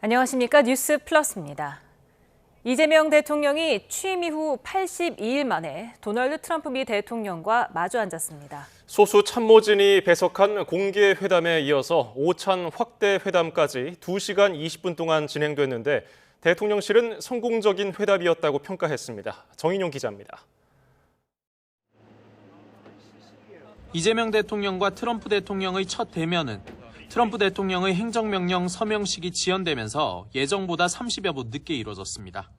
안녕하십니까. 뉴스 플러스입니다. 이재명 대통령이 취임 이후 82일 만에 도널드 트럼프 미 대통령과 마주 앉았습니다. 소수 참모진이 배석한 공개 회담에 이어서 오찬 확대 회담까지 2시간 20분 동안 진행됐는데 대통령실은 성공적인 회담이었다고 평가했습니다. 정인용 기자입니다. 이재명 대통령과 트럼프 대통령의 첫 대면은 트럼프 대통령의 행정명령 서명식이 지연되면서 예정보다 30여 분 늦게 이뤄졌습니다.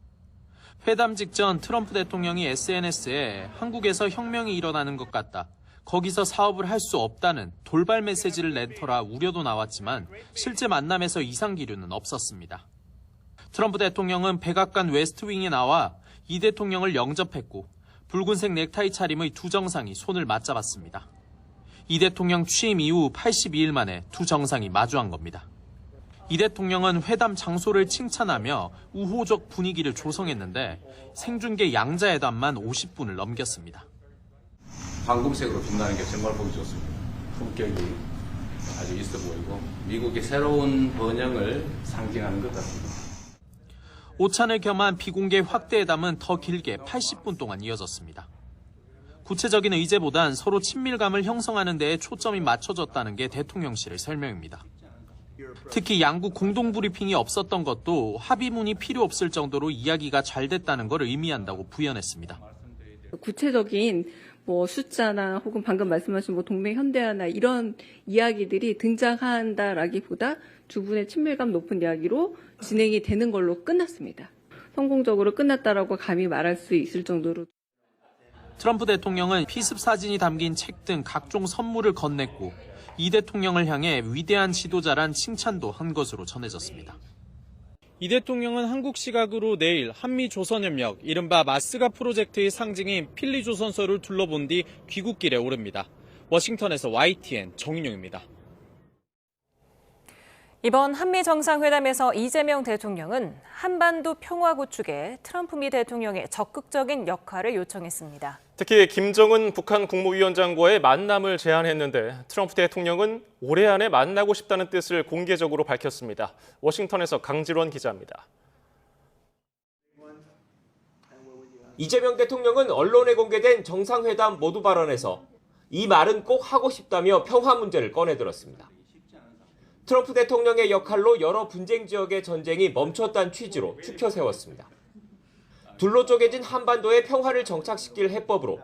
회담 직전 트럼프 대통령이 SNS에 한국에서 혁명이 일어나는 것 같다. 거기서 사업을 할 수 없다는 돌발 메시지를 낸 터라 우려도 나왔지만 실제 만남에서 이상 기류는 없었습니다. 트럼프 대통령은 백악관 웨스트윙에 나와 이 대통령을 영접했고 붉은색 넥타이 차림의 두 정상이 손을 맞잡았습니다. 이 대통령 취임 이후 82일 만에 두 정상이 마주한 겁니다. 이 대통령은 회담 장소를 칭찬하며 우호적 분위기를 조성했는데 생중계 양자회담만 50분을 넘겼습니다. 황금색으로 빛나는 게 정말 보기 좋습니다. 품격이 아주 있어 보이고 미국의 새로운 번영을 상징하는 것 같습니다. 오찬을 겸한 비공개 확대회담은 더 길게 80분 동안 이어졌습니다. 구체적인 의제보단 서로 친밀감을 형성하는 데에 초점이 맞춰졌다는 게 대통령실의 설명입니다. 특히 양국 공동 브리핑이 없었던 것도 합의문이 필요 없을 정도로 이야기가 잘 됐다는 걸 의미한다고 부연했습니다. 구체적인 숫자나 혹은 방금 말씀하신 동맹 현대화나 이런 이야기들이 등장한다라기보다 두 분의 친밀감 높은 이야기로 진행이 되는 걸로 끝났습니다. 성공적으로 끝났다라고 감히 말할 수 있을 정도로. 트럼프 대통령은 피습 사진이 담긴 책 등 각종 선물을 건넸고 이 대통령을 향해 위대한 지도자란 칭찬도 한 것으로 전해졌습니다. 이 대통령은 한국 시각으로 내일 한미조선협력, 이른바 마스가 프로젝트의 상징인 필리조선소를 둘러본 뒤 귀국길에 오릅니다. 워싱턴에서 YTN 정인용입니다. 이번 한미 정상회담에서 이재명 대통령은 한반도 평화 구축에 트럼프 미 대통령의 적극적인 역할을 요청했습니다. 특히 김정은 북한 국무위원장과의 만남을 제안했는데 트럼프 대통령은 올해 안에 만나고 싶다는 뜻을 공개적으로 밝혔습니다. 워싱턴에서 강지원 기자입니다. 이재명 대통령은 언론에 공개된 정상회담 모두 발언에서 이 말은 꼭 하고 싶다며 평화 문제를 꺼내들었습니다. 트럼프 대통령의 역할로 여러 분쟁 지역의 전쟁이 멈췄다는 취지로 추켜 세웠습니다. 둘로 쪼개진 한반도의 평화를 정착시킬 해법으로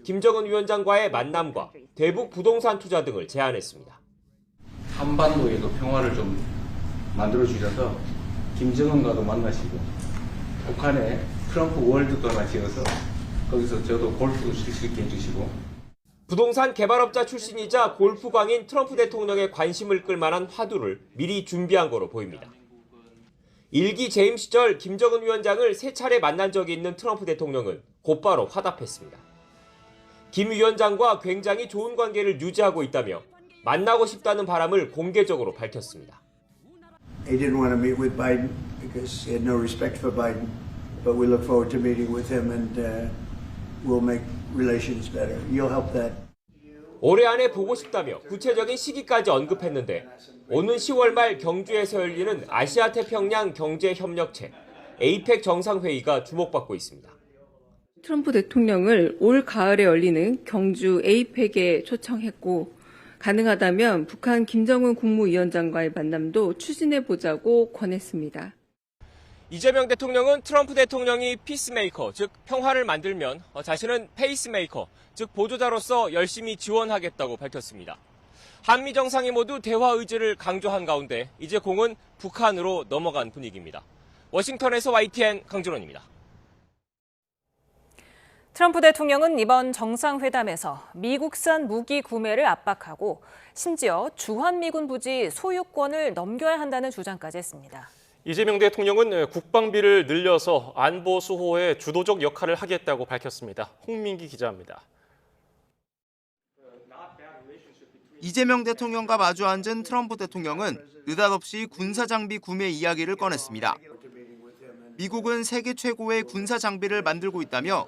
김정은 위원장과의 만남과 대북 부동산 투자 등을 제안했습니다. 한반도에도 평화를 좀 만들어주셔서 김정은과도 만나시고 북한에 트럼프 월드도 하나 지어서 거기서 저도 골프도 칠 수 있게 해주시고 부동산 개발업자 출신이자 골프광인 트럼프 대통령의 관심을 끌만한 화두를 미리 준비한 거로 보입니다. 일기 재임 시절 김정은 위원장을 3차례 만난 적이 있는 트럼프 대통령은 곧바로 화답했습니다. 김 위원장과 굉장히 좋은 관계를 유지하고 있다며 만나고 싶다는 바람을 공개적으로 밝혔습니다. He didn't want to meet with Biden because he had no respect for Biden, but we look forward to meeting with him and we'll make relations better. You'll help that. 올해 안에 보고 싶다며 구체적인 시기까지 언급했는데 오는 10월 말 경주에서 열리는 아시아태평양 경제협력체 APEC 정상회의가 주목받고 있습니다. 트럼프 대통령을 올 가을에 열리는 경주 APEC에 초청했고 가능하다면 북한 김정은 국무위원장과의 만남도 추진해보자고 권했습니다. 이재명 대통령은 트럼프 대통령이 피스메이커, 즉 평화를 만들면 자신은 페이스메이커, 즉 보조자로서 열심히 지원하겠다고 밝혔습니다. 한미 정상이 모두 대화 의지를 강조한 가운데 이제 공은 북한으로 넘어간 분위기입니다. 워싱턴에서 YTN 강준원입니다. 트럼프 대통령은 이번 정상회담에서 미국산 무기 구매를 압박하고 심지어 주한미군 부지 소유권을 넘겨야 한다는 주장까지 했습니다. 이재명 대통령은 국방비를 늘려서 안보 수호에 주도적 역할을 하겠다고 밝혔습니다. 홍민기 기자입니다. 이재명 대통령과 마주 앉은 트럼프 대통령은 느닷없이 군사장비 구매 이야기를 꺼냈습니다. 미국은 세계 최고의 군사장비를 만들고 있다며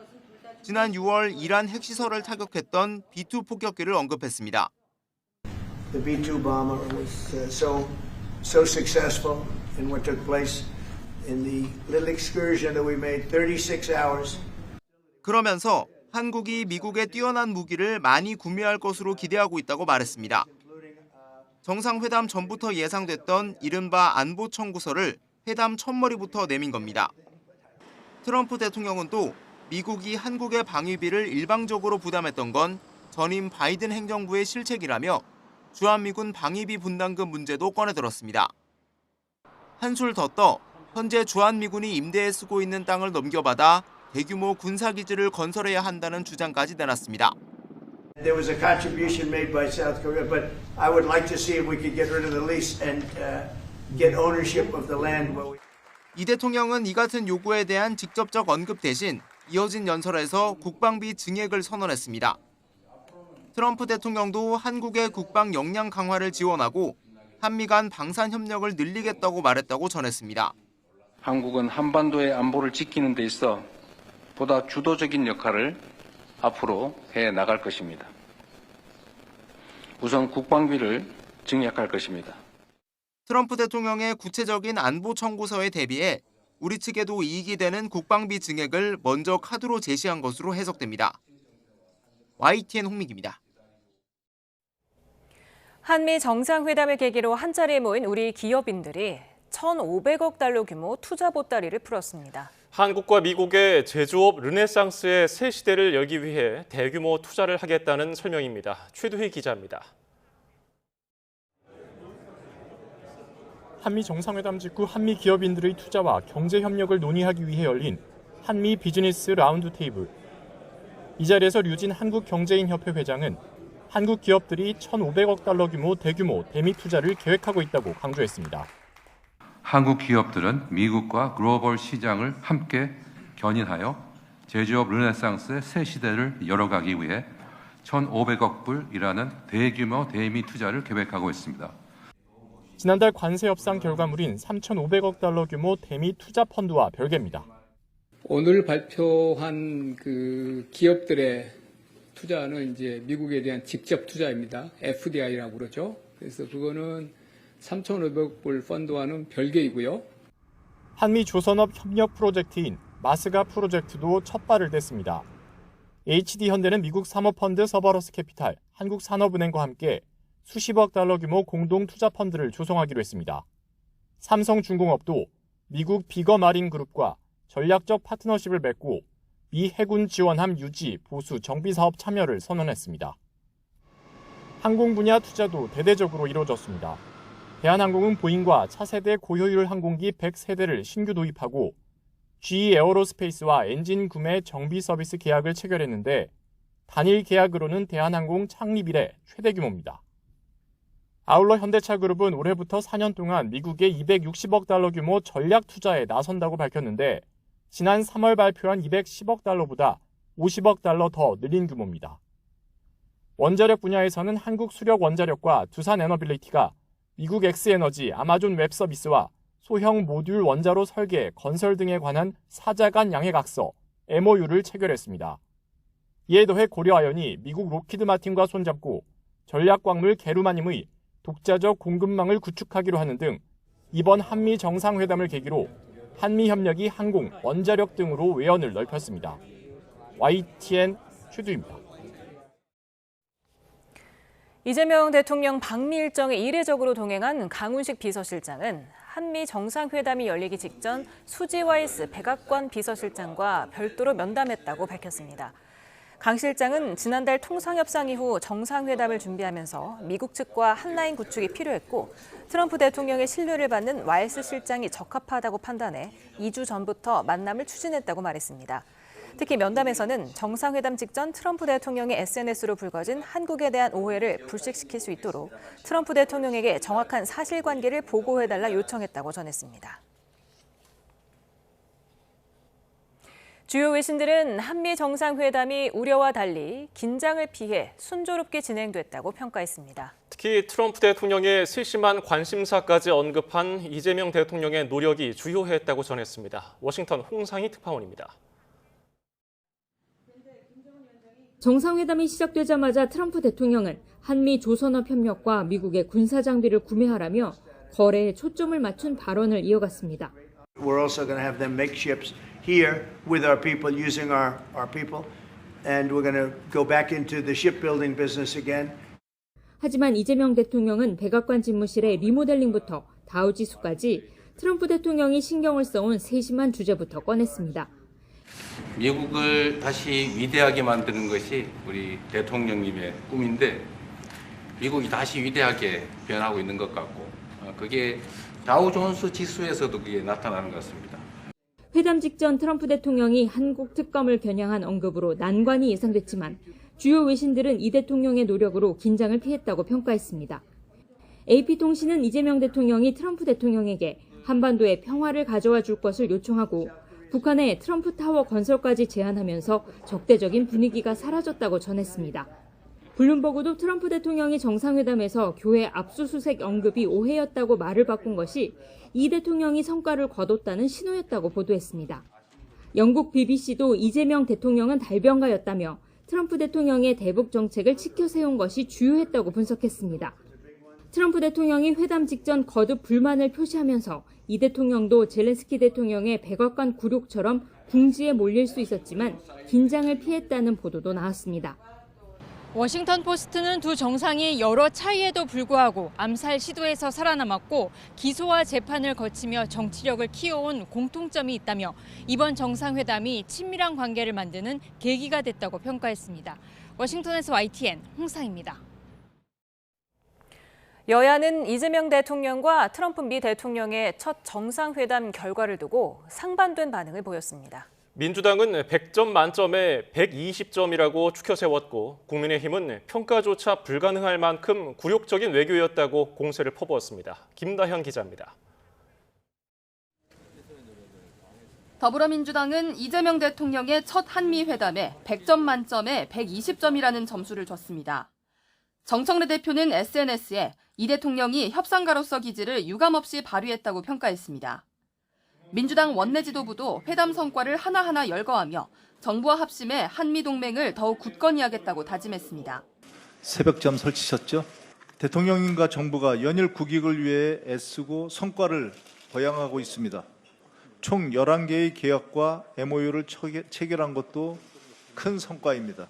지난 6월 이란 핵시설을 타격했던 B-2 폭격기를 언급했습니다. The B-2 bomber was so successful in what took place in the little excursion that we made 36 hours. 그러면서 한국이 미국의 뛰어난 무기를 많이 구매할 것으로 기대하고 있다고 말했습니다. 정상회담 전부터 예상됐던 이른바 안보 청구서를 회담 첫머리부터 내민 겁니다. 트럼프 대통령은 또 미국이 한국의 방위비를 일방적으로 부담했던 건 전임 바이든 행정부의 실책이라며 주한미군 방위비 분담금 문제도 꺼내들었습니다. 한술 더 떠 현재 주한미군이 임대에 쓰고 있는 땅을 넘겨받아 대규모 군사기지를 건설해야 한다는 주장까지 내놨습니다. There was a contribution made by South Korea, but I would like to see if we could get rid of the lease and get ownership of the land. 이 대통령은 이 같은 요구에 대한 직접적 언급 대신 이어진 연설에서 국방비 증액을 선언했습니다. 트럼프 대통령도 한국의 국방 역량 강화를 지원하고 한미 간 방산 협력을 늘리겠다고 말했다고 전했습니다. 한국은 한반도의 안보를 지키는 데 있어 보다 주도적인 역할을 앞으로 해 나갈 것입니다. 우선 국방비를 증액할 것입니다. 트럼프 대통령의 구체적인 안보 청구서에 대비해 우리 측에도 이익이 되는 국방비 증액을 먼저 카드로 제시한 것으로 해석됩니다. YTN 홍민기입니다. 한미 정상회담을 계기로 한자리에 모인 우리 기업인들이 1,500억 달러 규모 투자 보따리를 풀었습니다. 한국과 미국의 제조업 르네상스의 새 시대를 열기 위해 대규모 투자를 하겠다는 설명입니다. 최두희 기자입니다. 한미 정상회담 직후 한미 기업인들의 투자와 경제 협력을 논의하기 위해 열린 한미 비즈니스 라운드 테이블. 이 자리에서 류진 한국경제인협회 회장은 한국 기업들이 1,500억 달러 규모 대규모 대미 투자를 계획하고 있다고 강조했습니다. 한국 기업들은 미국과 글로벌 시장을 함께 견인하여 제조업 르네상스의 새 시대를 열어가기 위해 1,500억 불이라는 대규모 대미 투자를 계획하고 있습니다. 지난달 관세 협상 결과물인 3,500억 달러 규모 대미 투자 펀드와 별개입니다. 오늘 발표한 기업들의 투자는 이제 미국에 대한 직접 투자입니다. FDI라고 그러죠. 그래서 그거는 3,500불 펀드와는 별개이고요. 한미 조선업 협력 프로젝트인 마스가 프로젝트도 첫 발을 뗐습니다. HD현대는 미국 사모펀드 서버러스 캐피탈, 한국산업은행과 함께 수십억 달러 규모 공동 투자 펀드를 조성하기로 했습니다. 삼성중공업도 미국 비거마린 그룹과 전략적 파트너십을 맺고 미 해군 지원함 유지, 보수, 정비 사업 참여를 선언했습니다. 항공 분야 투자도 대대적으로 이루어졌습니다. 대한항공은 보잉과 차세대 고효율 항공기 100세대를 신규 도입하고 GE 에어로스페이스와 엔진 구매 정비 서비스 계약을 체결했는데 단일 계약으로는 대한항공 창립 이래 최대 규모입니다. 아울러 현대차그룹은 올해부터 4년 동안 미국의 260억 달러 규모 전략 투자에 나선다고 밝혔는데 지난 3월 발표한 210억 달러보다 50억 달러 더 늘린 규모입니다. 원자력 분야에서는 한국수력원자력과 두산에너빌리티가 미국 엑스에너지, 아마존 웹서비스와 소형 모듈 원자로 설계, 건설 등에 관한 4자 간 양해각서, MOU를 체결했습니다. 이에 더해 고려아연이 미국 로키드 마틴과 손잡고 전략광물 게루마늄의 독자적 공급망을 구축하기로 하는 등 이번 한미 정상회담을 계기로 한미 협력이 항공, 원자력 등으로 외연을 넓혔습니다. YTN 최두입니다. 이재명 대통령 방미 일정에 이례적으로 동행한 강훈식 비서실장은 한미 정상회담이 열리기 직전 수지와이스 백악관 비서실장과 별도로 면담했다고 밝혔습니다. 강 실장은 지난달 통상협상 이후 정상회담을 준비하면서 미국 측과 한라인 구축이 필요했고 트럼프 대통령의 신뢰를 받는 와이스 실장이 적합하다고 판단해 2주 전부터 만남을 추진했다고 말했습니다. 특히 면담에서는 정상회담 직전 트럼프 대통령의 SNS로 불거진 한국에 대한 오해를 불식시킬 수 있도록 트럼프 대통령에게 정확한 사실관계를 보고해달라 요청했다고 전했습니다. 주요 외신들은 한미 정상회담이 우려와 달리 긴장을 피해 순조롭게 진행됐다고 평가했습니다. 특히 트럼프 대통령의 세심한 관심사까지 언급한 이재명 대통령의 노력이 주요했다고 전했습니다. 워싱턴 홍상희 특파원입니다. 정상회담이 시작되자마자 트럼프 대통령은 한미 조선업 협력과 미국의 군사장비를 구매하라며 거래에 초점을 맞춘 발언을 이어갔습니다. We're also going to have them make ships here with our people, using our people, and we're going to go back into the shipbuilding business again. 하지만 이재명 대통령은 백악관 집무실의 리모델링부터 다우지수까지 트럼프 대통령이 신경을 써온 세심한 주제부터 꺼냈습니다. 미국을 다시 위대하게 만드는 것이 우리 대통령님의 꿈인데 미국이 다시 위대하게 변하고 있는 것 같고 그게 다우존스 지수에서도 그게 나타나는 것 같습니다. 회담 직전 트럼프 대통령이 한국 특검을 겨냥한 언급으로 난관이 예상됐지만 주요 외신들은 이 대통령의 노력으로 긴장을 피했다고 평가했습니다. AP통신은 이재명 대통령이 트럼프 대통령에게 한반도에 평화를 가져와 줄 것을 요청하고 북한의 트럼프 타워 건설까지 제안하면서 적대적인 분위기가 사라졌다고 전했습니다. 블룸버그도 트럼프 대통령이 정상회담에서 교회 압수수색 언급이 오해였다고 말을 바꾼 것이 이 대통령이 성과를 거뒀다는 신호였다고 보도했습니다. 영국 BBC도 이재명 대통령은 달변가였다며 트럼프 대통령의 대북 정책을 치켜 세운 것이 주요했다고 분석했습니다. 트럼프 대통령이 회담 직전 거듭 불만을 표시하면서 이 대통령도 젤렌스키 대통령의 백악관 굴욕처럼 궁지에 몰릴 수 있었지만 긴장을 피했다는 보도도 나왔습니다. 워싱턴 포스트는 두 정상이 여러 차이에도 불구하고 암살 시도에서 살아남았고 기소와 재판을 거치며 정치력을 키워온 공통점이 있다며 이번 정상회담이 친밀한 관계를 만드는 계기가 됐다고 평가했습니다. 워싱턴에서 YTN 홍상입니다. 여야는 이재명 대통령과 트럼프 미 대통령의 첫 정상회담 결과를 두고 상반된 반응을 보였습니다. 민주당은 100점 만점에 120점이라고 추켜 세웠고 국민의힘은 평가조차 불가능할 만큼 굴욕적인 외교였다고 공세를 퍼부었습니다. 김다현 기자입니다. 더불어민주당은 이재명 대통령의 첫 한미회담에 100점 만점에 120점이라는 점수를 줬습니다. 정청래 대표는 SNS에 이 대통령이 협상가로서 기질을 유감없이 발휘했다고 평가했습니다. 민주당 원내 지도부도 회담 성과를 하나하나 열거하며 정부와 합심해 한미동맹을 더욱 굳건히 하겠다고 다짐했습니다. 새벽잠 설치셨죠? 대통령님과 정부가 연일 국익을 위해 애쓰고 성과를 거양하고 있습니다. 총 11개의 계약과 MOU를 체결한 것도 큰 성과입니다.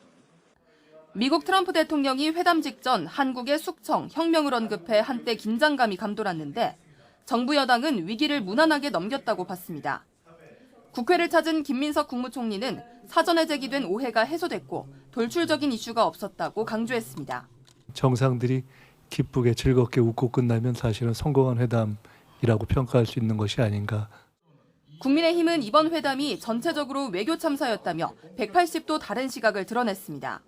미국 트럼프 대통령이 회담 직전 한국의 숙청, 혁명을 언급해 한때 긴장감이 감돌았는데 정부 여당은 위기를 무난하게 넘겼다고 봤습니다. 국회를 찾은 김민석 국무총리는 사전에 제기된 오해가 해소됐고 돌출적인 이슈가 없었다고 강조했습니다. 정상들이 기쁘게 즐겁게 웃고 끝나면 사실은 성공한 회담이라고 평가할 수 있는 것이 아닌가. 국민의힘은 이번 회담이 전체적으로 외교 참사였다며 180도 다른 시각을 드러냈습니다.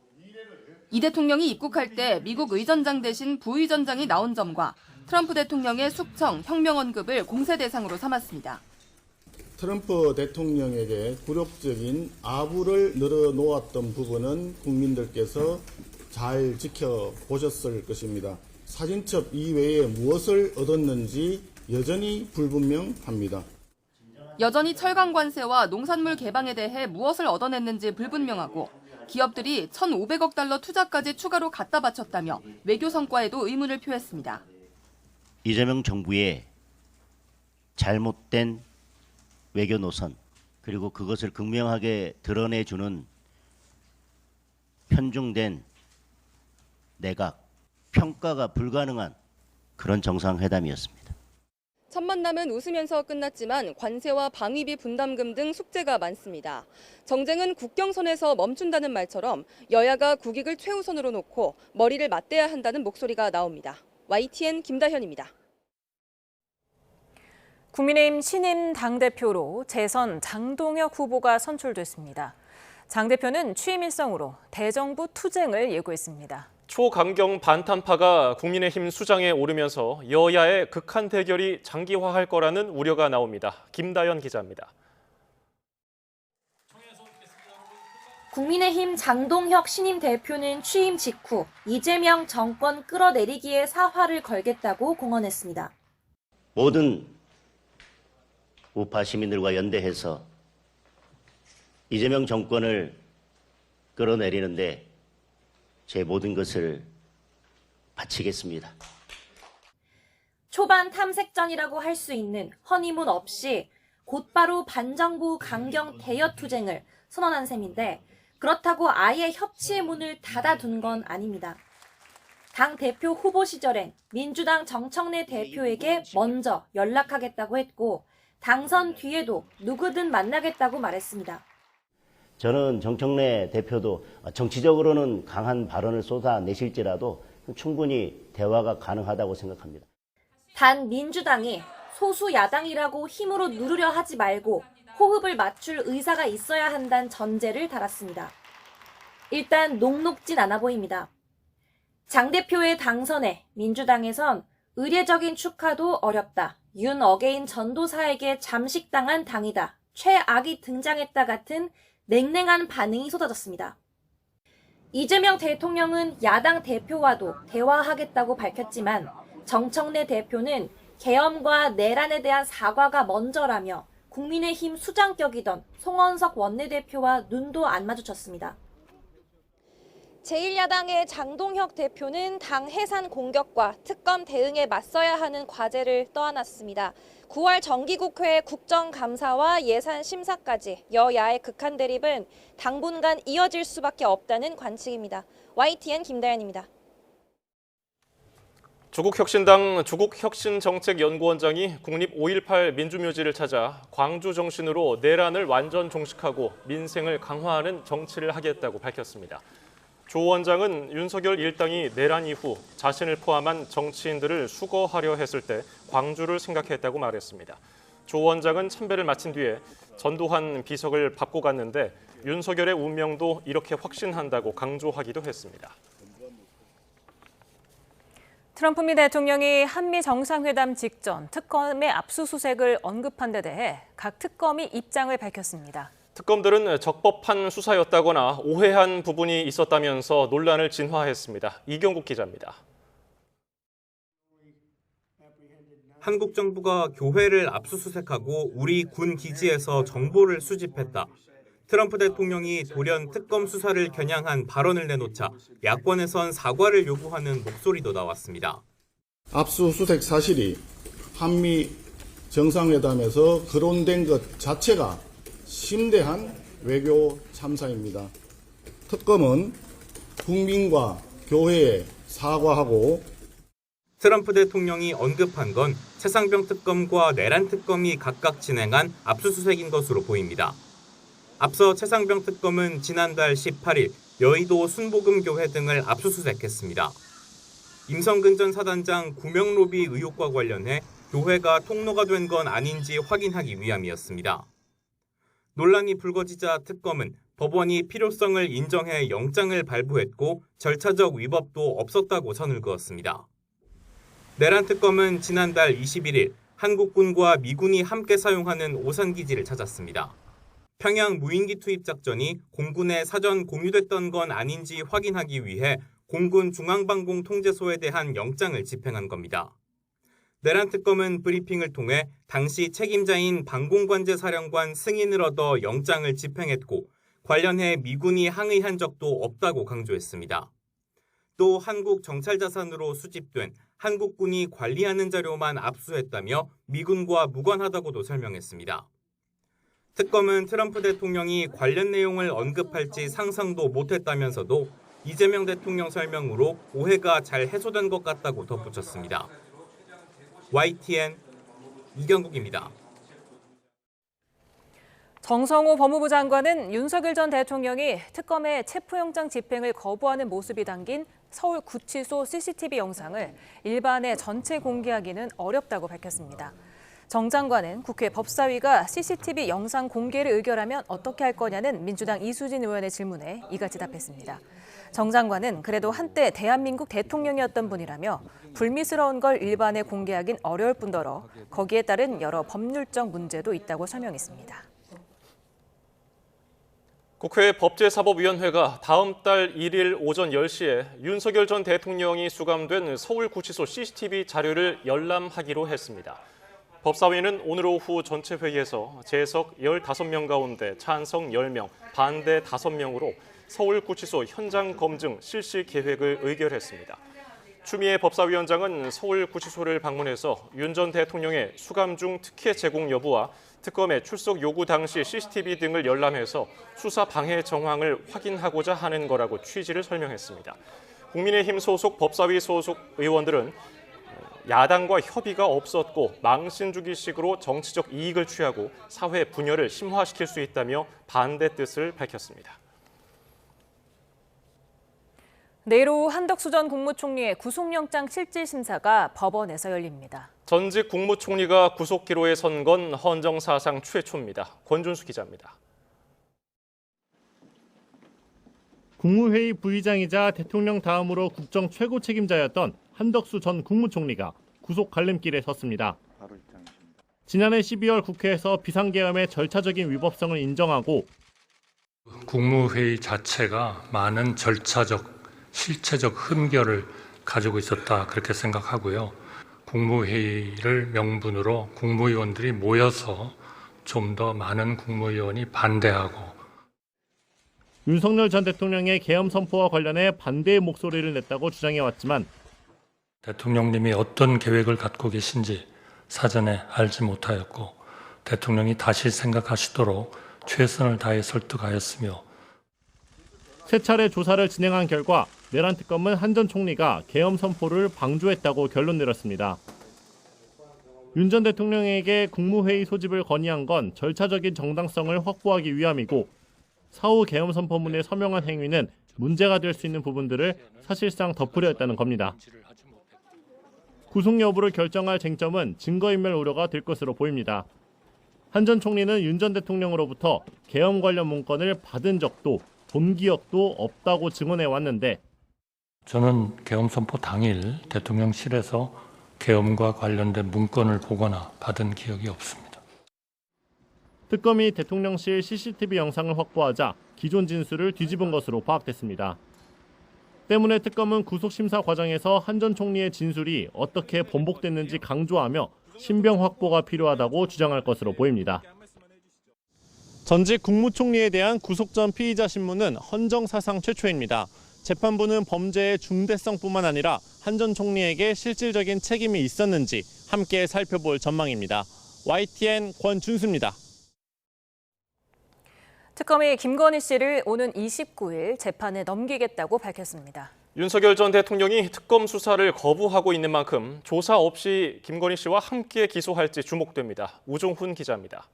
이 대통령이 입국할 때 미국 의전장 대신 부의전장이 나온 점과 트럼프 대통령의 숙청, 혁명 언급을 공세 대상으로 삼았습니다. 트럼프 대통령에게 굴욕적인 아부를 늘어놓았던 부분은 국민들께서 잘 지켜보셨을 것입니다. 사진첩 이외에 무엇을 얻었는지 여전히 불분명합니다. 여전히 철강 관세와 농산물 개방에 대해 무엇을 얻어냈는지 불분명하고 기업들이 1,500억 달러 투자까지 추가로 갖다 바쳤다며 외교 성과에도 의문을 표했습니다. 이재명 정부의 잘못된 외교 노선 그리고 그것을 극명하게 드러내주는 편중된 내각, 평가가 불가능한 그런 정상회담이었습니다. 첫 만남은 웃으면서 끝났지만 관세와 방위비 분담금 등 숙제가 많습니다. 정쟁은 국경선에서 멈춘다는 말처럼 여야가 국익을 최우선으로 놓고 머리를 맞대야 한다는 목소리가 나옵니다. YTN 김다현입니다. 국민의힘 신임 당대표로 재선 장동혁 후보가 선출됐습니다. 장 대표는 취임 일성으로 대정부 투쟁을 예고했습니다. 초강경 반탄파가 국민의힘 수장에 오르면서 여야의 극한 대결이 장기화할 거라는 우려가 나옵니다. 김다연 기자입니다. 국민의힘 장동혁 신임 대표는 취임 직후 이재명 정권 끌어내리기에 사활을 걸겠다고 공언했습니다. 모든 우파 시민들과 연대해서 이재명 정권을 끌어내리는데 제 모든 것을 바치겠습니다. 초반 탐색전이라고 할 수 있는 허니문 없이 곧바로 반정부 강경 대여 투쟁을 선언한 셈인데 그렇다고 아예 협치의 문을 닫아둔 건 아닙니다. 당 대표 후보 시절엔 민주당 정청래 대표에게 먼저 연락하겠다고 했고 당선 뒤에도 누구든 만나겠다고 말했습니다. 저는 정청래 대표도 정치적으로는 강한 발언을 쏟아내실지라도 충분히 대화가 가능하다고 생각합니다. 단 민주당이 소수 야당이라고 힘으로 누르려 하지 말고 호흡을 맞출 의사가 있어야 한다는 전제를 달았습니다. 일단 녹록진 않아 보입니다. 장 대표의 당선에 민주당에선 의례적인 축하도 어렵다. 윤 어게인 전도사에게 잠식당한 당이다. 최악이 등장했다 같은 냉랭한 반응이 쏟아졌습니다. 이재명 대통령은 야당 대표와도 대화하겠다고 밝혔지만 정청래 대표는 계엄과 내란에 대한 사과가 먼저라며 국민의힘 수장격이던 송원석 원내대표와 눈도 안 마주쳤습니다. 제1야당의 장동혁 대표는 당 해산 공격과 특검 대응에 맞서야 하는 과제를 떠안았습니다. 9월 정기국회 국정감사와 예산 심사까지 여야의 극한 대립은 당분간 이어질 수밖에 없다는 관측입니다. YTN 김다연입니다. 조국혁신당 조국혁신정책연구원장이 국립 5.18 민주묘지를 찾아 광주 정신으로 내란을 완전 종식하고 민생을 강화하는 정치를 하겠다고 밝혔습니다. 조 원장은 윤석열 일당이 내란 이후 자신을 포함한 정치인들을 수거하려 했을 때 광주를 생각했다고 말했습니다. 조 원장은 참배를 마친 뒤에 전두환 비석을 밟고 갔는데 윤석열의 운명도 이렇게 확신한다고 강조하기도 했습니다. 트럼프 미 대통령이 한미 정상회담 직전 특검의 압수수색을 언급한 데 대해 각 특검이 입장을 밝혔습니다. 특검들은 적법한 수사였다거나 오해한 부분이 있었다면서 논란을 진화했습니다. 이경국 기자입니다. 한국 정부가 교회를 압수수색하고 우리 군 기지에서 정보를 수집했다. 트럼프 대통령이 돌연 특검 수사를 겨냥한 발언을 내놓자 야권에선 사과를 요구하는 목소리도 나왔습니다. 압수수색 사실이 한미 정상회담에서 거론된 것 자체가 심대한 외교 참사입니다. 특검은 국민과 교회에 사과하고 트럼프 대통령이 언급한 건 최상병 특검과 내란 특검이 각각 진행한 압수수색인 것으로 보입니다. 앞서 최상병 특검은 지난달 18일 여의도 순복음교회 등을 압수수색했습니다. 임성근 전 사단장 구명로비 의혹과 관련해 교회가 통로가 된 건 아닌지 확인하기 위함이었습니다. 논란이 불거지자 특검은 법원이 필요성을 인정해 영장을 발부했고 절차적 위법도 없었다고 선을 그었습니다. 내란 특검은 지난달 21일 한국군과 미군이 함께 사용하는 오산기지를 찾았습니다. 평양 무인기 투입 작전이 공군에 사전 공유됐던 건 아닌지 확인하기 위해 공군 중앙방공통제소에 대한 영장을 집행한 겁니다. 내란 특검은 브리핑을 통해 당시 책임자인 방공관제 사령관 승인을 얻어 영장을 집행했고 관련해 미군이 항의한 적도 없다고 강조했습니다. 또 한국 정찰자산으로 수집된 한국군이 관리하는 자료만 압수했다며 미군과 무관하다고도 설명했습니다. 특검은 트럼프 대통령이 관련 내용을 언급할지 상상도 못했다면서도 이재명 대통령 설명으로 오해가 잘 해소된 것 같다고 덧붙였습니다. YTN 이경국입니다. 정성호 법무부 장관은 윤석열 전 대통령이 특검의 체포영장 집행을 거부하는 모습이 담긴 서울구치소 CCTV 영상을 일반에 전체 공개하기는 어렵다고 밝혔습니다. 정 장관은 국회 법사위가 CCTV 영상 공개를 의결하면 어떻게 할 거냐는 민주당 이수진 의원의 질문에 이같이 답했습니다. 정 장관은 그래도 한때 대한민국 대통령이었던 분이라며 불미스러운 걸 일반에 공개하긴 어려울 뿐더러 거기에 따른 여러 법률적 문제도 있다고 설명했습니다. 국회 법제사법위원회가 다음 달 1일 오전 10시에 윤석열 전 대통령이 수감된 서울구치소 CCTV 자료를 열람하기로 했습니다. 법사위는 오늘 오후 전체 회의에서 재석 15명 가운데 찬성 10명, 반대 5명으로 서울구치소 현장 검증 실시 계획을 의결했습니다. 추미애 법사위원장은 서울구치소를 방문해서 윤 전 대통령의 수감 중 특혜 제공 여부와 특검의 출석 요구 당시 CCTV 등을 열람해서 수사 방해 정황을 확인하고자 하는 거라고 취지를 설명했습니다. 국민의힘 소속 법사위 소속 의원들은 야당과 협의가 없었고 망신 주기식으로 정치적 이익을 취하고 사회 분열을 심화시킬 수 있다며 반대 뜻을 밝혔습니다. 내일 오후 한덕수 전 국무총리의 구속영장 실질 심사가 법원에서 열립니다. 전직 국무총리가 구속기로에 선 건 헌정사상 최초입니다. 권준수 기자입니다. 국무회의 부의장이자 대통령 다음으로 국정 최고 책임자였던 한덕수 전 국무총리가 구속 갈림길에 섰습니다. 지난해 12월 국회에서 비상계엄의 절차적인 위법성을 인정하고 국무회의 자체가 많은 절차적, 실체적 흠결을 가지고 있었다 그렇게 생각하고요. 국무회의를 명분으로 국무위원들이 모여서 좀 더 많은 국무위원이 반대하고 윤석열 전 대통령의 계엄 선포와 관련해 반대의 목소리를 냈다고 주장해왔지만 대통령님이 어떤 계획을 갖고 계신지 사전에 알지 못하였고 대통령이 다시 생각하시도록 최선을 다해 설득하였으며 세 차례 조사를 진행한 결과 내란 특검은 한 전 총리가 계엄 선포를 방조했다고 결론 내렸습니다. 윤 전 대통령에게 국무회의 소집을 건의한 건 절차적인 정당성을 확보하기 위함이고 사후 계엄 선포문에 서명한 행위는 문제가 될 수 있는 부분들을 사실상 덮으려 했다는 겁니다. 구속 여부를 결정할 쟁점은 증거인멸 우려가 될 것으로 보입니다. 한 전 총리는 윤 전 대통령으로부터 계엄 관련 문건을 받은 적도 본 기억도 없다고 증언해 왔는데 저는 계엄 선포 당일 대통령실에서 계엄과 관련된 문건을 보거나 받은 기억이 없습니다. 특검이 대통령실 CCTV 영상을 확보하자 기존 진술을 뒤집은 것으로 파악됐습니다. 때문에 특검은 구속심사 과정에서 한 전 총리의 진술이 어떻게 번복됐는지 강조하며 신병 확보가 필요하다고 주장할 것으로 보입니다. 전직 국무총리에 대한 구속 전 피의자 신문은 헌정사상 최초입니다. 재판부는 범죄의 중대성뿐만 아니라 한 전 총리에게 실질적인 책임이 있었는지 함께 살펴볼 전망입니다. YTN 권준수입니다. 특검이 김건희 씨를 오는 29일 재판에 넘기겠다고 밝혔습니다. 윤석열 전 대통령이 특검 수사를 거부하고 있는 만큼 조사 없이 김건희 씨와 함께 기소할지 주목됩니다. 우종훈 기자입니다.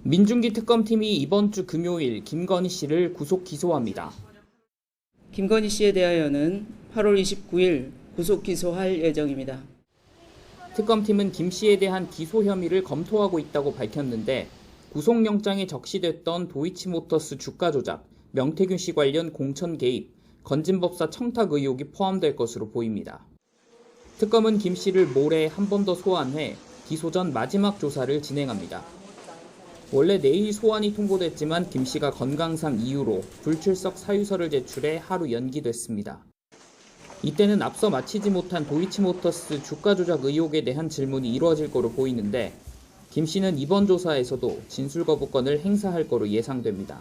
민중기 특검팀이 이번 주 금요일 김건희 씨를 구속 기소합니다. 김건희 씨에 대하여는 8월 29일 구속 기소할 예정입니다. 특검팀은 김 씨에 대한 기소 혐의를 검토하고 있다고 밝혔는데 구속영장에 적시됐던 도이치모터스 주가 조작, 명태균 씨 관련 공천 개입, 건진법사 청탁 의혹이 포함될 것으로 보입니다. 특검은 김 씨를 모레 한 번 더 소환해 기소 전 마지막 조사를 진행합니다. 원래 내일 소환이 통보됐지만 김 씨가 건강상 이유로 불출석 사유서를 제출해 하루 연기됐습니다. 이때는 앞서 마치지 못한 도이치모터스 주가 조작 의혹에 대한 질문이 이루어질 거로 보이는데 김 씨는 이번 조사에서도 진술 거부권을 행사할 거로 예상됩니다.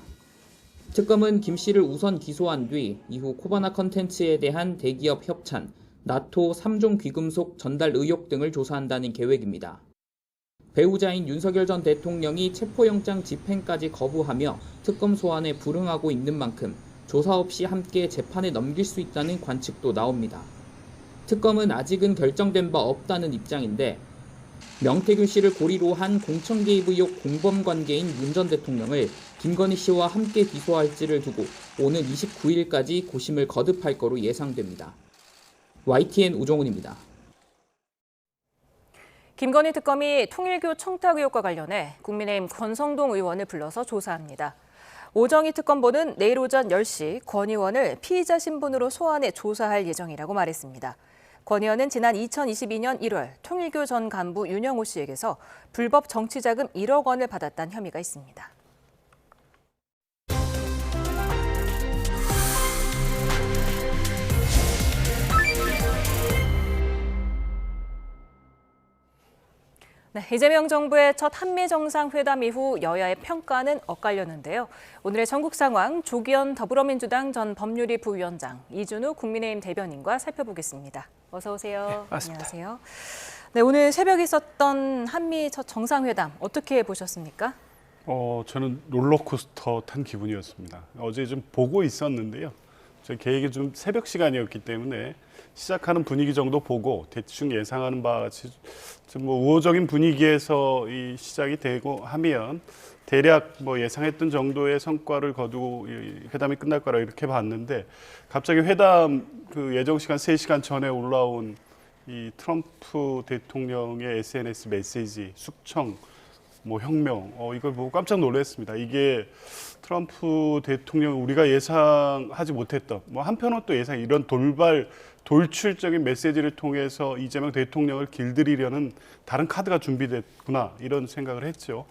특검은 김 씨를 우선 기소한 뒤 이후 코바나 컨텐츠에 대한 대기업 협찬, 나토 3종 귀금속 전달 의혹 등을 조사한다는 계획입니다. 배우자인 윤석열 전 대통령이 체포영장 집행까지 거부하며 특검 소환에 불응하고 있는 만큼 조사 없이 함께 재판에 넘길 수 있다는 관측도 나옵니다. 특검은 아직은 결정된 바 없다는 입장인데 명태균 씨를 고리로 한 공천 개입 의혹 공범 관계인 윤 전 대통령을 김건희 씨와 함께 기소할지를 두고 오는 29일까지 고심을 거듭할 거로 예상됩니다. YTN 우종훈입니다. 김건희 특검이 통일교 청탁 의혹과 관련해 국민의힘 권성동 의원을 불러서 조사합니다. 오정희 특검보는 내일 오전 10시 권 의원을 피의자 신분으로 소환해 조사할 예정이라고 말했습니다. 권 의원은 지난 2022년 1월 통일교 전 간부 윤영호 씨에게서 불법 정치자금 1억 원을 받았다는 혐의가 있습니다. 네, 이재명 정부의 첫 한미 정상회담 이후 여야의 평가는 엇갈렸는데요. 오늘의 전국 상황 조기현 더불어민주당 전 법률위 부위원장, 이준우 국민의힘 대변인과 살펴보겠습니다. 어서 오세요. 맞습니다. 안녕하세요. 네, 오늘 새벽에 있었던 한미 첫 정상회담 어떻게 보셨습니까? 저는 롤러코스터 탄 기분이었습니다. 어제 좀 보고 있었는데요. 제 계획이 좀 새벽 시간이었기 때문에 시작하는 분위기 정도 보고 대충 예상하는 바와 같이 좀 우호적인 분위기에서 이 시작이 되고 하면 대략 예상했던 정도의 성과를 거두고 이 회담이 끝날 거라 이렇게 봤는데 갑자기 회담 그 예정 시간 3시간 전에 올라온 이 트럼프 대통령의 SNS 메시지, 숙청, 혁명, 이걸 보고 깜짝 놀랐습니다. 이게 트럼프 대통령 우리가 예상하지 못했던, 한편으로 또 이런 돌출적인 메시지를 통해서 이재명 대통령을 길들이려는 다른 카드가 준비됐구나 이런 생각을 했죠.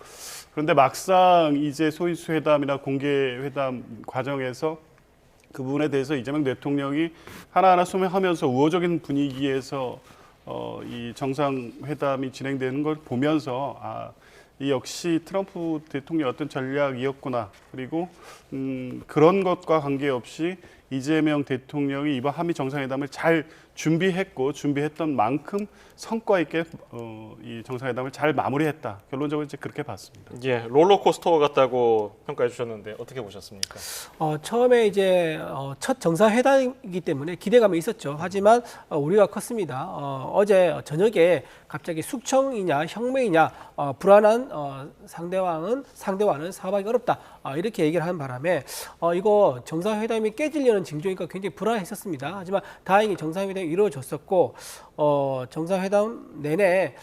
그런데 막상 이제 소인수 회담이나 공개 회담 과정에서 그 부분에 대해서 이재명 대통령이 하나하나 소명하면서 우호적인 분위기에서 이 정상회담이 진행되는 걸 보면서 이 역시 트럼프 대통령의 어떤 전략이었구나. 그리고 그런 것과 관계없이 이재명 대통령이 이번 한미 정상회담을 잘 준비했던 만큼 성과 있게 이 정상회담을 잘 마무리했다. 결론적으로 이제 그렇게 봤습니다. 예, 롤러코스터 같다고 평가해 주셨는데 어떻게 보셨습니까? 처음에 이제 첫 정상회담이기 때문에 기대감이 있었죠. 하지만 우리가 컸습니다. 어제 저녁에 갑자기 숙청이냐 혁명이냐 불안한 상대와는 사업하기 어렵다. 이렇게 얘기를 하는 바람에 이거 정상회담이 깨지려는 징조니까 굉장히 불안했었습니다. 하지만 다행히 정상회담이 이루어졌었고 정상회담 내내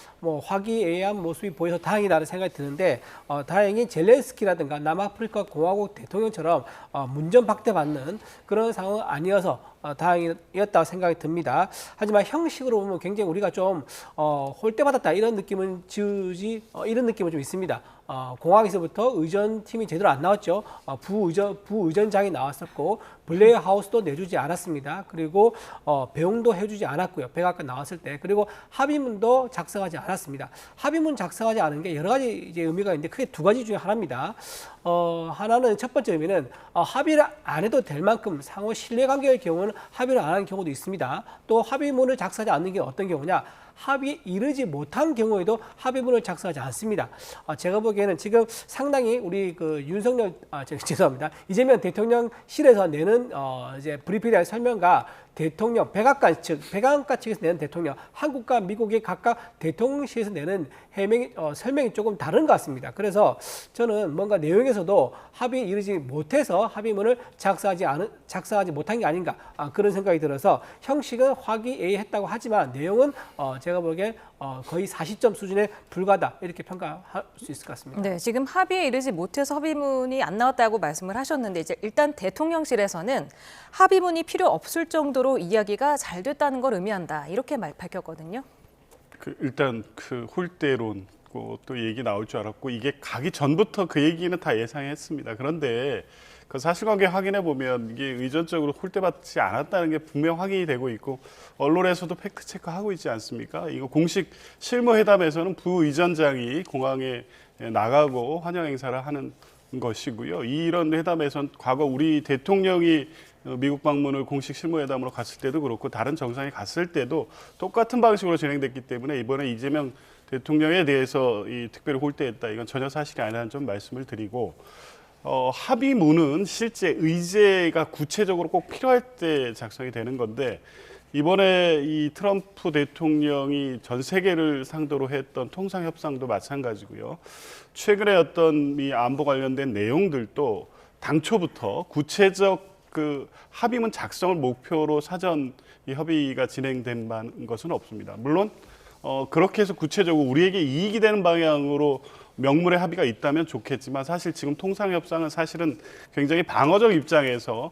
화기애애한 모습이 보여서 다행이다라는 생각이 드는데 다행히 젤렌스키라든가 남아프리카 공화국 대통령처럼 문전박대받는 그런 상황은 아니어서 다행이었다고 생각이 듭니다. 하지만 형식으로 보면 굉장히 우리가 좀 홀대받았다 이런 느낌은 이런 느낌은 좀 있습니다. 공항에서부터 의전팀이 제대로 안 나왔죠. 부의전장이 나왔었고 블레어 하우스도 내주지 않았습니다. 그리고 배웅도 해주지 않았고요. 백악관 나왔을 때. 그리고 합의문도 작성하지 않았습니다. 합의문 작성하지 않은 게 여러 가지 이제 의미가 있는데 크게 두 가지 중에 하나입니다. 하나는 첫 번째 의미는 합의를 안 해도 될 만큼 상호 신뢰관계의 경우는 합의를 안 하는 경우도 있습니다. 또 합의문을 작성하지 않는 게 어떤 경우냐? 합의에 이르지 못한 경우에도 합의문을 작성하지 않습니다. 제가 보기에는 지금 상당히 우리 죄송합니다. 이재명 대통령실에서 내는 이제 브리핑에 대한 설명과 대통령 백악관 측에서 내는 대통령 한국과 미국의 각각 대통령실에서 내는 설명이 조금 다른 것 같습니다. 그래서 저는 뭔가 내용에서도 합의에 이르지 못해서 합의문을 작성하지 못한 게 아닌가 그런 생각이 들어서 형식은 화기애애했다고 하지만 내용은 제가 보기엔 거의 40점 수준에 불과하다 이렇게 평가할 수 있을 것 같습니다. 네, 지금 합의에 이르지 못해서 합의문이 안 나왔다고 말씀을 하셨는데 이제 일단 대통령실에서는 합의문이 필요 없을 정도로 이야기가 잘 됐다는 걸 의미한다 이렇게 밝혔거든요. 일단 홀대론 또 얘기 나올 줄 알았고 이게 가기 전부터 그 얘기는 다 예상했습니다. 그런데 그 사실관계 확인해 보면 이게 의전적으로 홀대받지 않았다는 게 분명 확인이 되고 있고 언론에서도 팩트 체크하고 있지 않습니까? 이거 공식 실무회담에서는 부의전장이 공항에 나가고 환영 행사를 하는 것이고요. 이런 회담에선 과거 우리 대통령이 미국 방문을 공식 실무회담으로 갔을 때도 그렇고 다른 정상이 갔을 때도 똑같은 방식으로 진행됐기 때문에 이번에 이재명 대통령에 대해서 특별히 홀대했다. 이건 전혀 사실이 아니라는 점 말씀을 드리고 합의문은 실제 의제가 구체적으로 꼭 필요할 때 작성이 되는 건데 이번에 이 트럼프 대통령이 전 세계를 상대로 했던 통상협상도 마찬가지고요. 최근에 어떤 이 안보 관련된 내용들도 당초부터 구체적 합의문 작성을 목표로 사전 이 협의가 진행된 것은 없습니다. 물론 그렇게 해서 구체적으로 우리에게 이익이 되는 방향으로 명문의 합의가 있다면 좋겠지만 사실 지금 통상협상은 사실은 굉장히 방어적 입장에서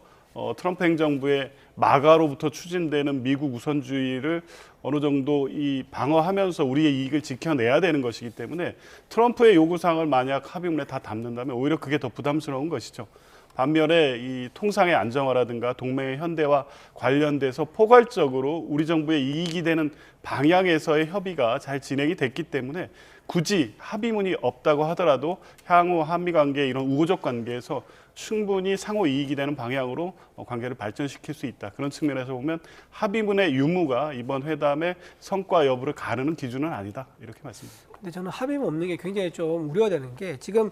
트럼프 행정부의 마가로부터 추진되는 미국 우선주의를 어느 정도 방어하면서 우리의 이익을 지켜내야 되는 것이기 때문에 트럼프의 요구사항을 만약 합의문에 다 담는다면 오히려 그게 더 부담스러운 것이죠. 반면에 이 통상의 안정화라든가 동맹의 현대화 관련돼서 포괄적으로 우리 정부의 이익이 되는 방향에서의 협의가 잘 진행이 됐기 때문에 굳이 합의문이 없다고 하더라도 향후 한미 관계 이런 우호적 관계에서 충분히 상호 이익이 되는 방향으로 관계를 발전시킬 수 있다. 그런 측면에서 보면 합의문의 유무가 이번 회담의 성과 여부를 가르는 기준은 아니다. 이렇게 말씀드립니다. 근데 저는 합의문 없는 게 굉장히 좀 우려되는 게 지금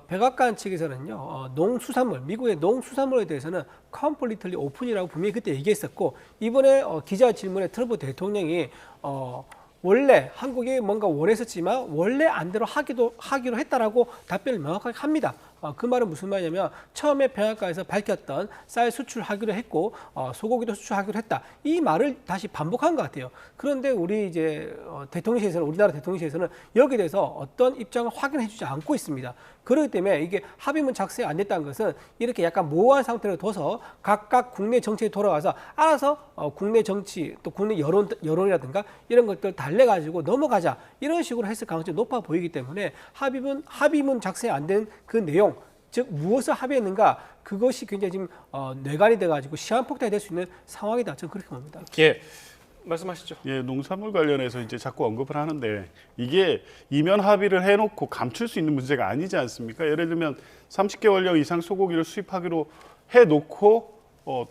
백악관 측에서는요 농수산물 미국의 농수산물에 대해서는 completely open이라고 분명히 그때 얘기했었고 이번에 기자 질문에 트럼프 대통령이 원래 한국이 뭔가 원했었지만 원래 안대로 하기로 했다라고 답변을 명확하게 합니다. 그 말은 무슨 말이냐면 처음에 백악관에서 밝혔던 쌀 수출하기로 했고 소고기도 수출하기로 했다. 이 말을 다시 반복한 것 같아요. 그런데 우리 이제 대통령실에서는 우리나라 대통령실에서는 여기에 대해서 어떤 입장을 확인해주지 않고 있습니다. 그렇기 때문에 이게 합의문 작성이 안 됐다는 것은 이렇게 약간 모호한 상태로 둬서 각각 국내 정치에 돌아가서 알아서 국내 정치 또 국내 여론이라든가 이런 것들 달래가지고 넘어가자 이런 식으로 했을 가능성이 높아 보이기 때문에 합의문 작성이 안 된 그 내용 즉 무엇을 합의했는가 그것이 굉장히 지금 뇌관이 돼가지고 시한폭탄이 될 수 있는 상황이다. 저는 그렇게 봅니다. 예. 말씀하시죠. 예, 농산물 관련해서 이제 자꾸 언급을 하는데 이게 이면 합의를 해놓고 감출 수 있는 문제가 아니지 않습니까? 예를 들면 30개월령 이상 소고기를 수입하기로 해놓고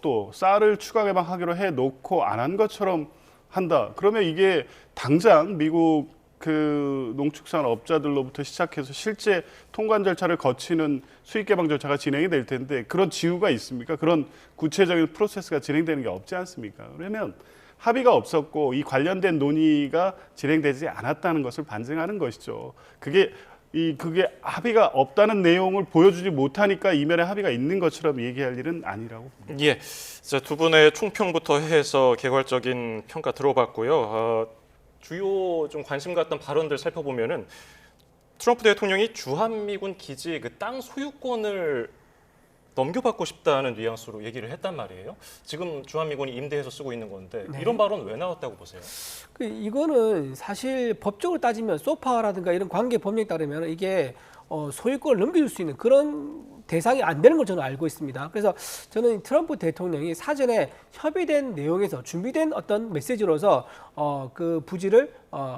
또 쌀을 추가 개방하기로 해놓고 안 한 것처럼 한다. 그러면 이게 당장 미국 그 농축산업자들로부터 시작해서 실제 통관 절차를 거치는 수입 개방 절차가 진행이 될 텐데 그런 징후가 있습니까? 그런 구체적인 프로세스가 진행되는 게 없지 않습니까? 그러면 합의가 없었고 이 관련된 논의가 진행되지 않았다는 것을 반증하는 것이죠. 그게 합의가 없다는 내용을 보여주지 못하니까 이면에 합의가 있는 것처럼 얘기할 일은 아니라고 봅니다. 예, 자, 두 분의 총평부터 해서 개괄적인 평가 들어봤고요. 주요 좀 관심 갖던 발언들 살펴보면은 트럼프 대통령이 주한미군 기지의 그 땅 소유권을 넘겨받고 싶다는 뉘앙스로 얘기를 했단 말이에요. 지금 주한미군이 임대해서 쓰고 있는 건데 네. 이런 발언 왜 나왔다고 보세요? 이거는 사실 법적으로 따지면 소파라든가 이런 관계 법령에 따르면 이게 소유권을 넘겨줄 수 있는 그런 대상이 안 되는 걸 저는 알고 있습니다. 그래서 저는 트럼프 대통령이 사전에 협의된 내용에서 준비된 어떤 메시지로서 그 부지를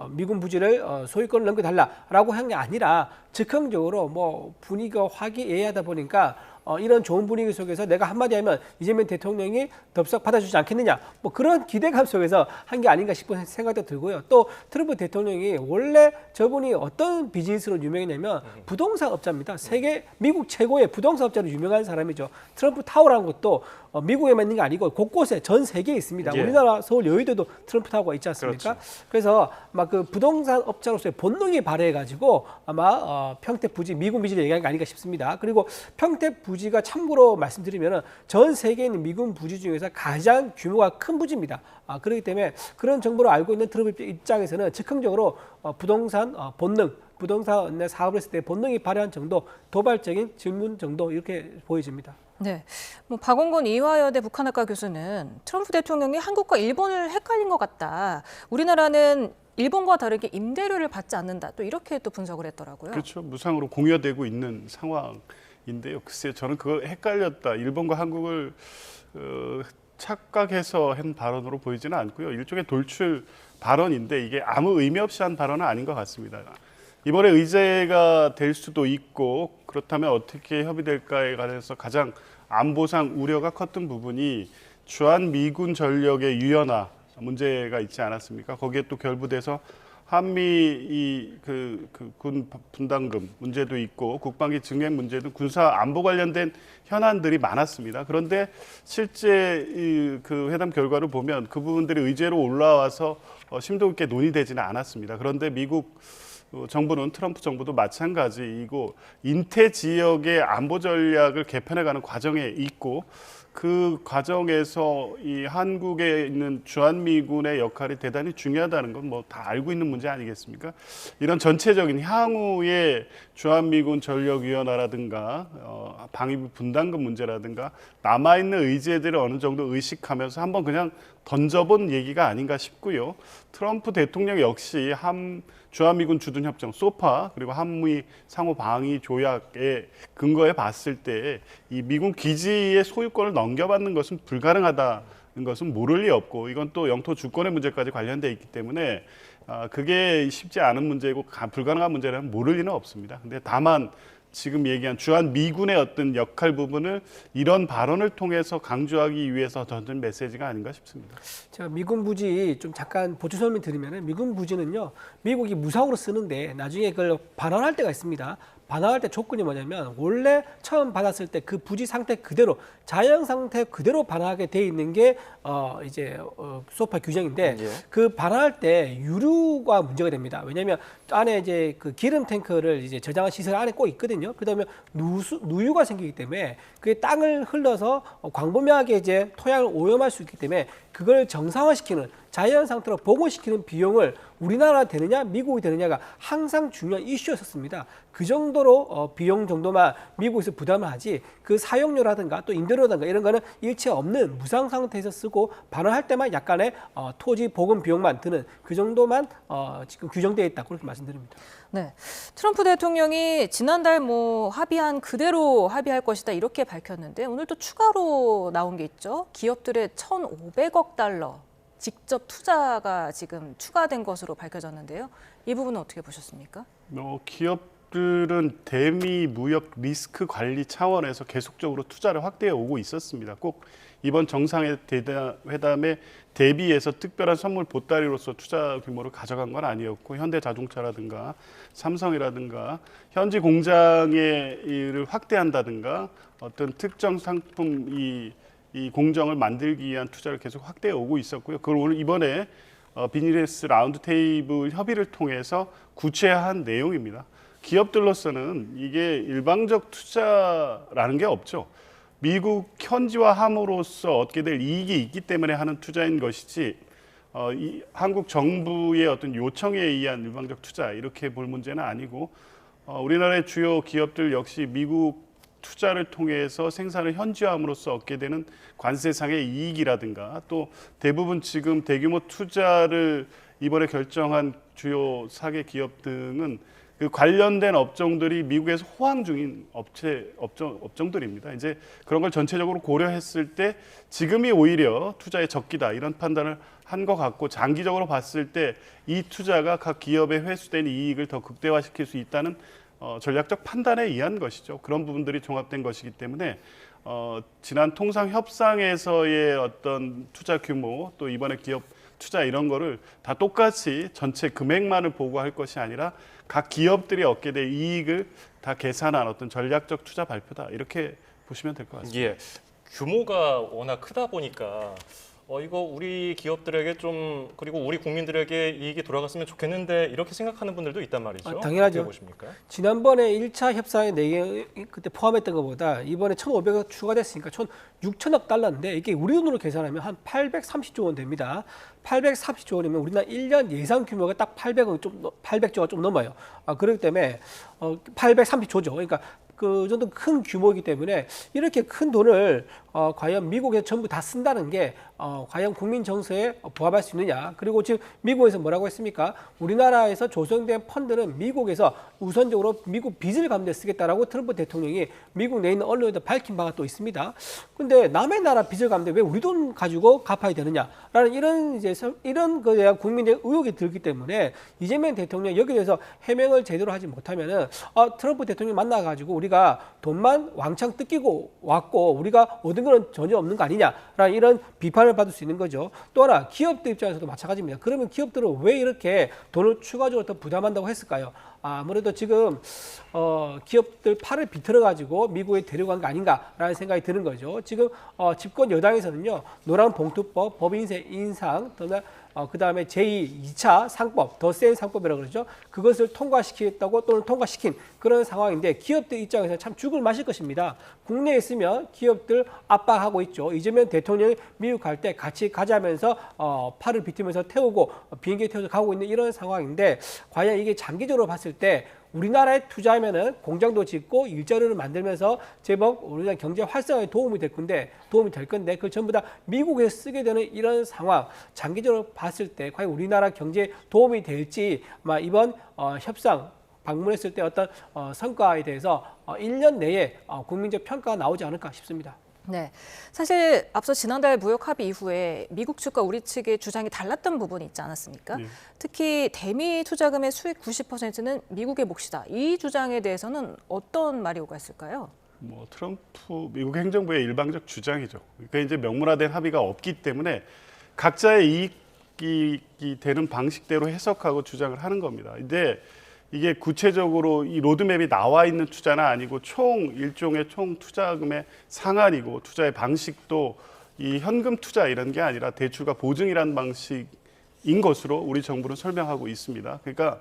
미군 부지를 소유권을 넘겨달라라고 한 게 아니라 즉흥적으로 뭐 분위기가 화기애애하다 보니까 이런 좋은 분위기 속에서 내가 한마디 하면 이재명 대통령이 덥석 받아주지 않겠느냐 뭐 그런 기대감 속에서 한 게 아닌가 싶은 생각도 들고요. 또 트럼프 대통령이 원래 저분이 어떤 비즈니스로 유명했냐면 부동산 업자입니다. 세계 미국 최고의 부동산 업자로 유명한 사람이죠. 트럼프 타워라는 것도 미국에만 있는 게 아니고 곳곳에 전 세계에 있습니다. 예. 우리나라 서울 여의도도 트럼프 타워가 있지 않습니까? 그렇죠. 그래서 막 그 부동산 업자로서의 본능이 발휘해가지고 아마 평택 부지 미군 부지를 얘기한 게 아닌가 싶습니다. 그리고 평택 부지가 참고로 말씀드리면 전 세계에 있는 미군 부지 중에서 가장 규모가 큰 부지입니다. 그렇기 때문에 그런 정보를 알고 있는 트럼프 입장에서는 즉흥적으로 부동산 본능, 부동산 사업을 했을 때 본능이 발휘한 정도, 도발적인 질문 정도 이렇게 보여집니다. 네, 뭐 박원곤 이화여대 북한학과 교수는 트럼프 대통령이 한국과 일본을 헷갈린 것 같다. 우리나라는 일본과 다르게 임대료를 받지 않는다. 또 이렇게 또 분석을 했더라고요. 그렇죠. 무상으로 공유되고 있는 상황인데요. 글쎄요, 저는 그거 헷갈렸다. 일본과 한국을 착각해서 한 발언으로 보이지는 않고요. 일종의 돌출 발언인데 이게 아무 의미 없이 한 발언은 아닌 것 같습니다. 이번에 의제가 될 수도 있고 그렇다면 어떻게 협의될까에 관해서 가장 안보상 우려가 컸던 부분이 주한미군 전력의 유연화 문제가 있지 않았습니까? 거기에 또 결부돼서 한미 군 분담금 문제도 있고 국방비 증액 문제도 군사 안보 관련된 현안들이 많았습니다. 그런데 실제 그 회담 결과를 보면 그 부분들이 의제로 올라와서 심도 있게 논의되지는 않았습니다. 그런데 미국 정부는 트럼프 정부도 마찬가지이고 인태 지역의 안보 전략을 개편해가는 과정에 있고 그 과정에서 이 한국에 있는 주한미군의 역할이 대단히 중요하다는 건 뭐 다 알고 있는 문제 아니겠습니까? 이런 전체적인 향후의 주한미군 전력 유연화라든가 방위비 분담금 문제라든가 남아있는 의제들을 어느 정도 의식하면서 한번 그냥 던져본 얘기가 아닌가 싶고요. 트럼프 대통령 역시 주한미군 주둔협정 소파 그리고 한미 상호 방위 조약의 근거에 봤을 때 이 미군 기지의 소유권을 넘겨받는 것은 불가능하다. 것은 모를 리 없고 이건 또 영토 주권의 문제까지 관련돼 있기 때문에 그게 쉽지 않은 문제고 불가능한 문제라면 모를 리는 없습니다. 근데 다만 지금 얘기한 주한 미군의 어떤 역할 부분을 이런 발언을 통해서 강조하기 위해서 던진 메시지가 아닌가 싶습니다. 제가 미군 부지 좀 잠깐 보충 설명 드리면은 미군 부지는요, 미국이 무상으로 쓰는데 나중에 그걸 반환할 때가 있습니다. 반환할 때 조건이 뭐냐면 원래 처음 받았을 때 그 부지 상태 그대로 자연 상태 그대로 반환하게 돼 있는 게 소파 규정인데 그 반환할 때 유류가 문제가 됩니다. 왜냐하면 안에 이제 그 기름 탱크를 이제 저장한 시설 안에 꼭 있거든요. 그다음에 누유가 생기기 때문에 그게 땅을 흘러서 광범위하게 이제 토양을 오염할 수 있기 때문에 그걸 정상화시키는 자연 상태로 복원시키는 비용을 우리나라 되느냐 미국이 되느냐가 항상 중요한 이슈였었습니다. 그 정도로 비용 정도만 미국에서 부담을 하지 그 사용료라든가 또 임대료라든가 이런 거는 일체 없는 무상 상태에서 쓰고 반환할 때만 약간의 토지 복원 비용만 드는 그 정도만 지금 규정되어 있다 그렇게 말씀드립니다. 네, 트럼프 대통령이 지난달 합의한 그대로 합의할 것이다 이렇게 밝혔는데 오늘 또 추가로 나온 게 있죠. 기업들의 1,500억 달러 직접 투자가 지금 추가된 것으로 밝혀졌는데요. 이 부분은 어떻게 보셨습니까? 기업들은 대미 무역 리스크 관리 차원에서 계속적으로 투자를 확대해 오고 있었습니다. 꼭 이번 정상회담에 대비해서 특별한 선물 보따리로서 투자 규모를 가져간 건 아니었고 현대자동차라든가 삼성이라든가 현지 공장의 일을 확대한다든가 어떤 특정 상품 이 공정을 만들기 위한 투자를 계속 확대해 오고 있었고요. 그걸 오늘 이번에 비즈니스 라운드 테이블 협의를 통해서 구체화한 내용입니다. 기업들로서는 이게 일방적 투자라는 게 없죠. 미국 현지화함으로써 얻게 될 이익이 있기 때문에 하는 투자인 것이지 한국 정부의 어떤 요청에 의한 일방적 투자 이렇게 볼 문제는 아니고 우리나라의 주요 기업들 역시 미국 투자를 통해서 생산을 현지화함으로써 얻게 되는 관세상의 이익이라든가 또 대부분 지금 대규모 투자를 이번에 결정한 주요 4개 기업 등은 그 관련된 업종들이 미국에서 호황 중인 업종들입니다. 이제 그런 걸 전체적으로 고려했을 때 지금이 오히려 투자의 적기다 이런 판단을 한 것 같고 장기적으로 봤을 때 이 투자가 각 기업에 회수된 이익을 더 극대화시킬 수 있다는 전략적 판단에 의한 것이죠. 그런 부분들이 종합된 것이기 때문에 지난 통상 협상에서의 어떤 투자 규모 또 이번에 기업 투자 이런 거를 다 똑같이 전체 금액만을 보고할 것이 아니라 각 기업들이 얻게 될 이익을 다 계산한 어떤 전략적 투자 발표다 이렇게 보시면 될 것 같습니다. 예, 규모가 워낙 크다 보니까 이거 우리 기업들에게 좀 그리고 우리 국민들에게 이익이 돌아갔으면 좋겠는데 이렇게 생각하는 분들도 있단 말이죠. 당연하죠. 어떻게 보십니까? 지난번에 1차 협상에 내게 그때 포함했던 것보다 이번에 1,500억 추가됐으니까 1,600억 달러인데 이게 우리 돈으로 계산하면 한 830조 원 됩니다. 830조 원이면 우리나라 1년 예상 규모가 딱 800조가 좀 넘어요. 그렇기 때문에 830조죠. 그러니까 그 정도 큰 규모이기 때문에 이렇게 큰 돈을 과연 미국에서 전부 다 쓴다는 게 과연 국민 정서에 부합할 수 있느냐. 그리고 지금 미국에서 뭐라고 했습니까? 우리나라에서 조성된 펀드는 미국에서 우선적으로 미국 빚을 갚는 데 쓰겠다라고 트럼프 대통령이 미국 내 있는 언론에도 밝힌 바가 또 있습니다. 근데 남의 나라 빚을 갚는데 왜 우리 돈 가지고 갚아야 되느냐라는 이런 거에 대한 국민의 의혹이 들기 때문에 이재명 대통령 여기에 대해서 해명을 제대로 하지 못하면은 트럼프 대통령 만나가지고 우리가 돈만 왕창 뜯기고 왔고 우리가 얻은 건 전혀 없는 거 아니냐라는 이런 비판을 받을 수 있는 거죠. 또 하나 기업들 입장에서도 마찬가지입니다. 그러면 기업들은 왜 이렇게 돈을 추가적으로 더 부담한다고 했을까요? 아무래도 지금 기업들 팔을 비틀어 가지고 미국에 데려간 거 아닌가라는 생각이 드는 거죠. 지금 집권 여당에서는요 노란 봉투법, 법인세 인상, 그다음에 제2차 상법, 더 센 상법이라고 그러죠. 그것을 통과시키겠다고 또는 통과시킨 그런 상황인데 기업들 입장에서 참 죽을 맛일 것입니다. 국내에 있으면 기업들 압박하고 있죠. 이재명 대통령이 미국 갈 때 같이 가자면서 팔을 비틀면서 태우고 비행기에 태워서 가고 있는 이런 상황인데 과연 이게 장기적으로 봤을 때 우리나라에 투자하면은 공장도 짓고 일자리를 만들면서 제법 우리나라 경제 활성화에 도움이 될 건데 그걸 전부 다 미국에서 쓰게 되는 이런 상황 장기적으로 봤을 때 과연 우리나라 경제에 도움이 될지 아마 이번 협상 방문했을 때 어떤 성과에 대해서 1년 내에 국민적 평가가 나오지 않을까 싶습니다. 네, 사실 앞서 지난달 무역 합의 이후에 미국 측과 우리 측의 주장이 달랐던 부분이 있지 않았습니까? 네. 특히 대미 투자금의 수익 90%는 미국의 몫이다. 이 주장에 대해서는 어떤 말이 오갔을까요? 뭐 트럼프 미국 행정부의 일방적 주장이죠. 그러니까 이제 명문화된 합의가 없기 때문에 각자의 이익이 되는 방식대로 해석하고 주장을 하는 겁니다. 근데 이게 구체적으로 이 로드맵이 나와 있는 투자는 아니고 일종의 총 투자금의 상한이고 투자의 방식도 이 현금 투자 이런 게 아니라 대출과 보증이라는 방식인 것으로 우리 정부는 설명하고 있습니다. 그러니까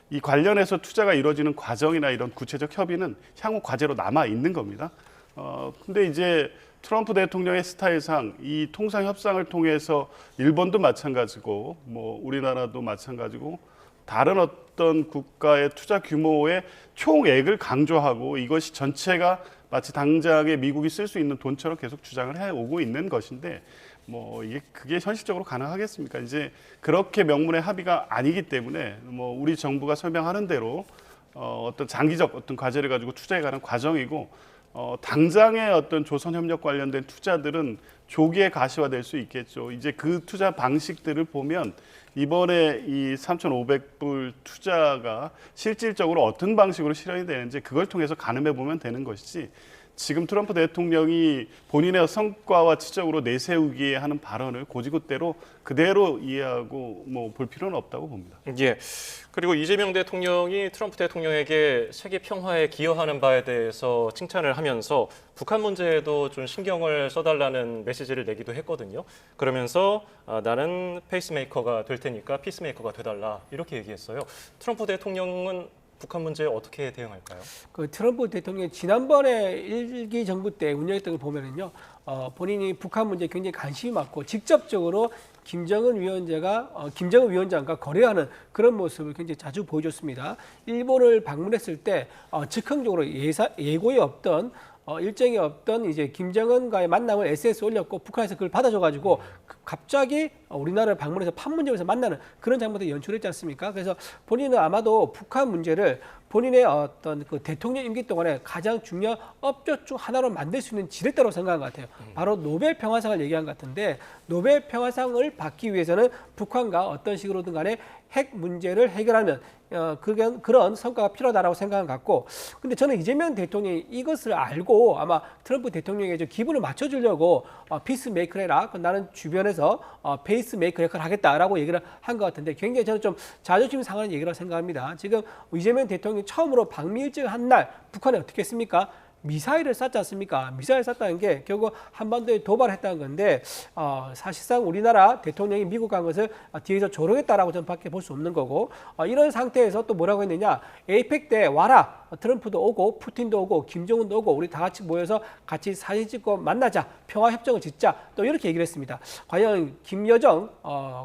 이 관련해서 투자가 이루어지는 과정이나 이런 구체적 협의는 향후 과제로 남아 있는 겁니다. 근데 이제 트럼프 대통령의 스타일상 이 통상 협상을 통해서 일본도 마찬가지고 뭐 우리나라도 마찬가지고 다른 어떤 국가의 투자 규모의 총액을 강조하고 이것이 전체가 마치 당장에 미국이 쓸 수 있는 돈처럼 계속 주장을 해오고 있는 것인데 뭐 그게 현실적으로 가능하겠습니까? 이제 그렇게 명문의 합의가 아니기 때문에 뭐 우리 정부가 설명하는 대로 어떤 장기적 어떤 과제를 가지고 투자해 가는 과정이고 당장의 어떤 조선협력 관련된 투자들은 조기에 가시화될 수 있겠죠. 이제 그 투자 방식들을 보면 이번에 이 3,500불 투자가 실질적으로 어떤 방식으로 실현이 되는지 그걸 통해서 가늠해 보면 되는 것이지 지금 트럼프 대통령이 본인의 성과와 지적으로 내세우기에 하는 발언을 고지고대로 그대로 이해하고 뭐 볼 필요는 없다고 봅니다. 예. 그리고 이재명 대통령이 트럼프 대통령에게 세계 평화에 기여하는 바에 대해서 칭찬을 하면서 북한 문제에도 좀 신경을 써달라는 메시지를 내기도 했거든요. 그러면서 나는 페이스메이커가 될 테니까 피스메이커가 돼달라 이렇게 얘기했어요. 트럼프 대통령은 북한 문제에 어떻게 대응할까요? 그 트럼프 대통령이 지난번에 일기 정부 때 운영했던 걸 보면은요, 본인이 북한 문제에 굉장히 관심이 많고 직접적으로 김정은 위원장과 거래하는 그런 모습을 굉장히 자주 보여줬습니다. 일본을 방문했을 때 즉흥적으로 예고에 없던 일정이 없던 이제 김정은과의 만남을 SNS에 올렸고 북한에서 그걸 받아줘가지고 갑자기 우리나라를 방문해서 판문점에서 만나는 그런 장면도 연출했지 않습니까? 그래서 본인은 아마도 북한 문제를 본인의 어떤 그 대통령 임기 동안에 가장 중요한 업적 중 하나로 만들 수 있는 지렛대로 생각한 것 같아요. 바로 노벨 평화상을 얘기한 것 같은데 노벨 평화상을 받기 위해서는 북한과 어떤 식으로든 간에 핵 문제를 해결하면 그런 성과가 필요하다고 생각한 것 같고, 근데 저는 이재명 대통령이 이것을 알고 아마 트럼프 대통령의 기분을 맞춰주려고 피스메이커를 해라. 나는 주변에서 페이스메이커 역할을 하겠다라고 얘기를 한 것 같은데 굉장히 저는 좀 자존심 상하는 얘기라고 생각합니다. 지금 이재명 대통령이 처음으로 방미 일정을 한 날 북한에 어떻게 했습니까? 미사일을 쐈지 않습니까? 미사일 쐈다는 게 결국 한반도에 도발했다는 건데 사실상 우리나라 대통령이 미국 간 것을 뒤에서 조롱했다라고 저는 밖에 볼 수 없는 거고, 이런 상태에서 또 뭐라고 했느냐, 에이펙 때 와라, 트럼프도 오고 푸틴도 오고 김정은도 오고 우리 다 같이 모여서 같이 사진 찍고 만나자, 평화협정을 짓자, 또 이렇게 얘기를 했습니다. 과연 김여정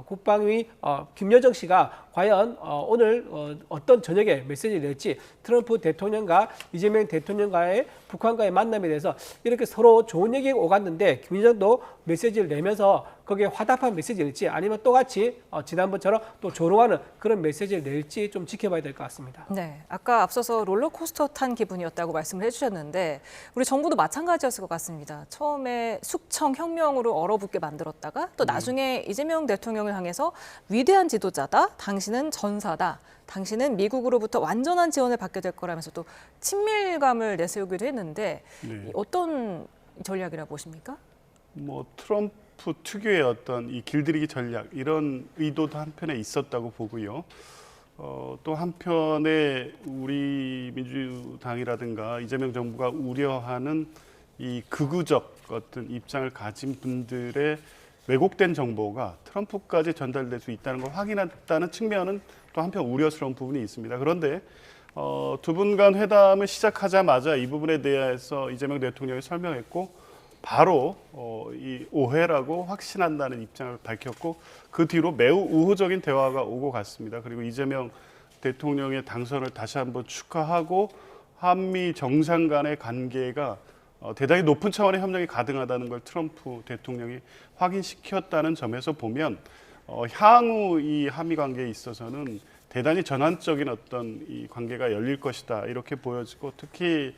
국방위 김여정 씨가 과연 오늘 어떤 저녁에 메시지를 낼지, 트럼프 대통령과 이재명 대통령과의 북한과의 만남에 대해서 이렇게 서로 좋은 얘기가 오갔는데 김여정도 메시지를 내면서 거기에 화답한 메시지를 낼지 아니면 똑같이 지난번처럼 또 조롱하는 그런 메시지를 낼지 좀 지켜봐야 될 것 같습니다. 네, 아까 앞서서 롤러코스터 탄 기분이었다고 말씀을 해주셨는데 우리 정부도 마찬가지였을 것 같습니다. 처음에 숙청혁명으로 얼어붙게 만들었다가 또 나중에 이재명 대통령을 향해서 위대한 지도자다, 당신은 전사다, 당신은 미국으로부터 완전한 지원을 받게 될 거라면서 또 친밀감을 내세우기도 했는데 네. 어떤 전략이라 보십니까? 뭐 트럼프 특유의 어떤 이 길들이기 전략 이런 의도도 한편에 있었다고 보고요. 또 한편에 우리 민주당이라든가 이재명 정부가 우려하는 이 극우적 어떤 입장을 가진 분들의 왜곡된 정보가 트럼프까지 전달될 수 있다는 걸 확인했다는 측면은 또 한편 우려스러운 부분이 있습니다. 그런데 두 분 간 회담을 시작하자마자 이 부분에 대해서 이재명 대통령이 설명했고 바로 이 오해라고 확신한다는 입장을 밝혔고 그 뒤로 매우 우호적인 대화가 오고 갔습니다. 그리고 이재명 대통령의 당선을 다시 한번 축하하고 한미 정상 간의 관계가 대단히 높은 차원의 협력이 가능하다는 걸 트럼프 대통령이 확인시켰다는 점에서 보면 향후 이 한미 관계에 있어서는 대단히 전환적인 어떤 이 관계가 열릴 것이다 이렇게 보여지고, 특히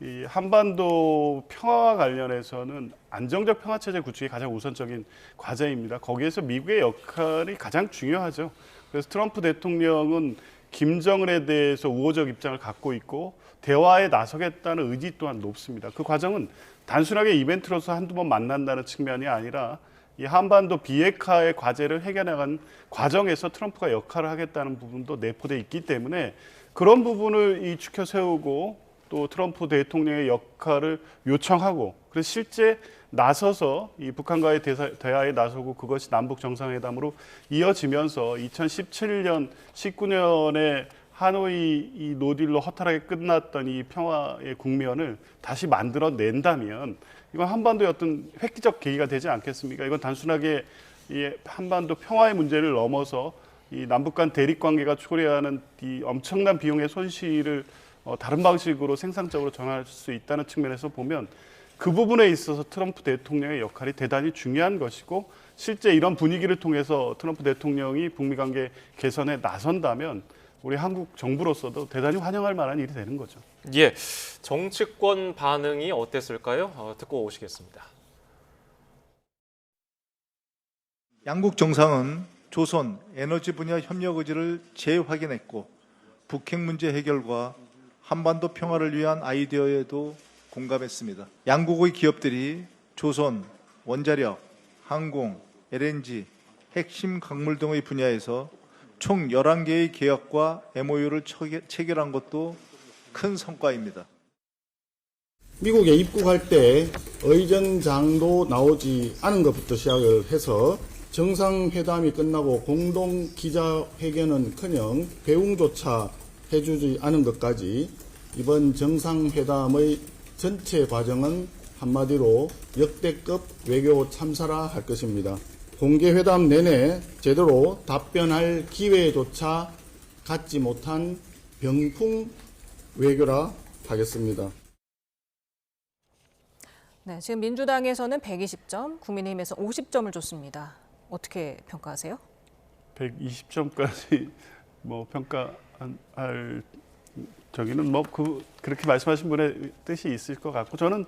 이 한반도 평화와 관련해서는 안정적 평화 체제 구축이 가장 우선적인 과제입니다. 거기에서 미국의 역할이 가장 중요하죠. 그래서 트럼프 대통령은 김정은에 대해서 우호적 입장을 갖고 있고 대화에 나서겠다는 의지 또한 높습니다. 그 과정은 단순하게 이벤트로서 한두 번 만난다는 측면이 아니라 이 한반도 비핵화의 과제를 해결해나간 과정에서 트럼프가 역할을 하겠다는 부분도 내포되어 있기 때문에 그런 부분을 이 추켜 세우고 또 트럼프 대통령의 역할을 요청하고 그래서 실제 나서서 이 북한과의 대화에 나서고 그것이 남북 정상회담으로 이어지면서 2017년, 19년에 하노이 이 노딜로 허탈하게 끝났던 이 평화의 국면을 다시 만들어낸다면 이건 한반도의 어떤 획기적 계기가 되지 않겠습니까? 이건 단순하게 이 한반도 평화의 문제를 넘어서 이 남북 간 대립 관계가 초래하는 이 엄청난 비용의 손실을 다른 방식으로 생산적으로 전환할 수 있다는 측면에서 보면 그 부분에 있어서 트럼프 대통령의 역할이 대단히 중요한 것이고 실제 이런 분위기를 통해서 트럼프 대통령이 북미 관계 개선에 나선다면 우리 한국 정부로서도 대단히 환영할 만한 일이 되는 거죠. 예, 정치권 반응이 어땠을까요? 듣고 오시겠습니다. 양국 정상은 조선 에너지 분야 협력 의지를 재확인했고 북핵 문제 해결과 한반도 평화를 위한 아이디어에도 공감했습니다. 양국의 기업들이 조선, 원자력, 항공, LNG, 핵심 광물 등의 분야에서 총 11개의 계약과 MOU를 체결한 것도 큰 성과입니다. 미국에 입국할 때 의전장도 나오지 않은 것부터 시작을 해서 정상회담이 끝나고 공동 기자회견은커녕 배웅조차 해주지 않은 것까지 이번 정상회담의 전체 과정은 한마디로 역대급 외교 참사라 할 것입니다. 공개회담 내내 제대로 답변할 기회조차 갖지 못한 병풍 외교라 하겠습니다. 네, 지금 민주당에서는 120점, 국민의힘에서 50점을 줬습니다. 어떻게 평가하세요? 120점까지 뭐 평가할 저기는 뭐 그렇게 말씀하신 분의 뜻이 있을 것 같고 저는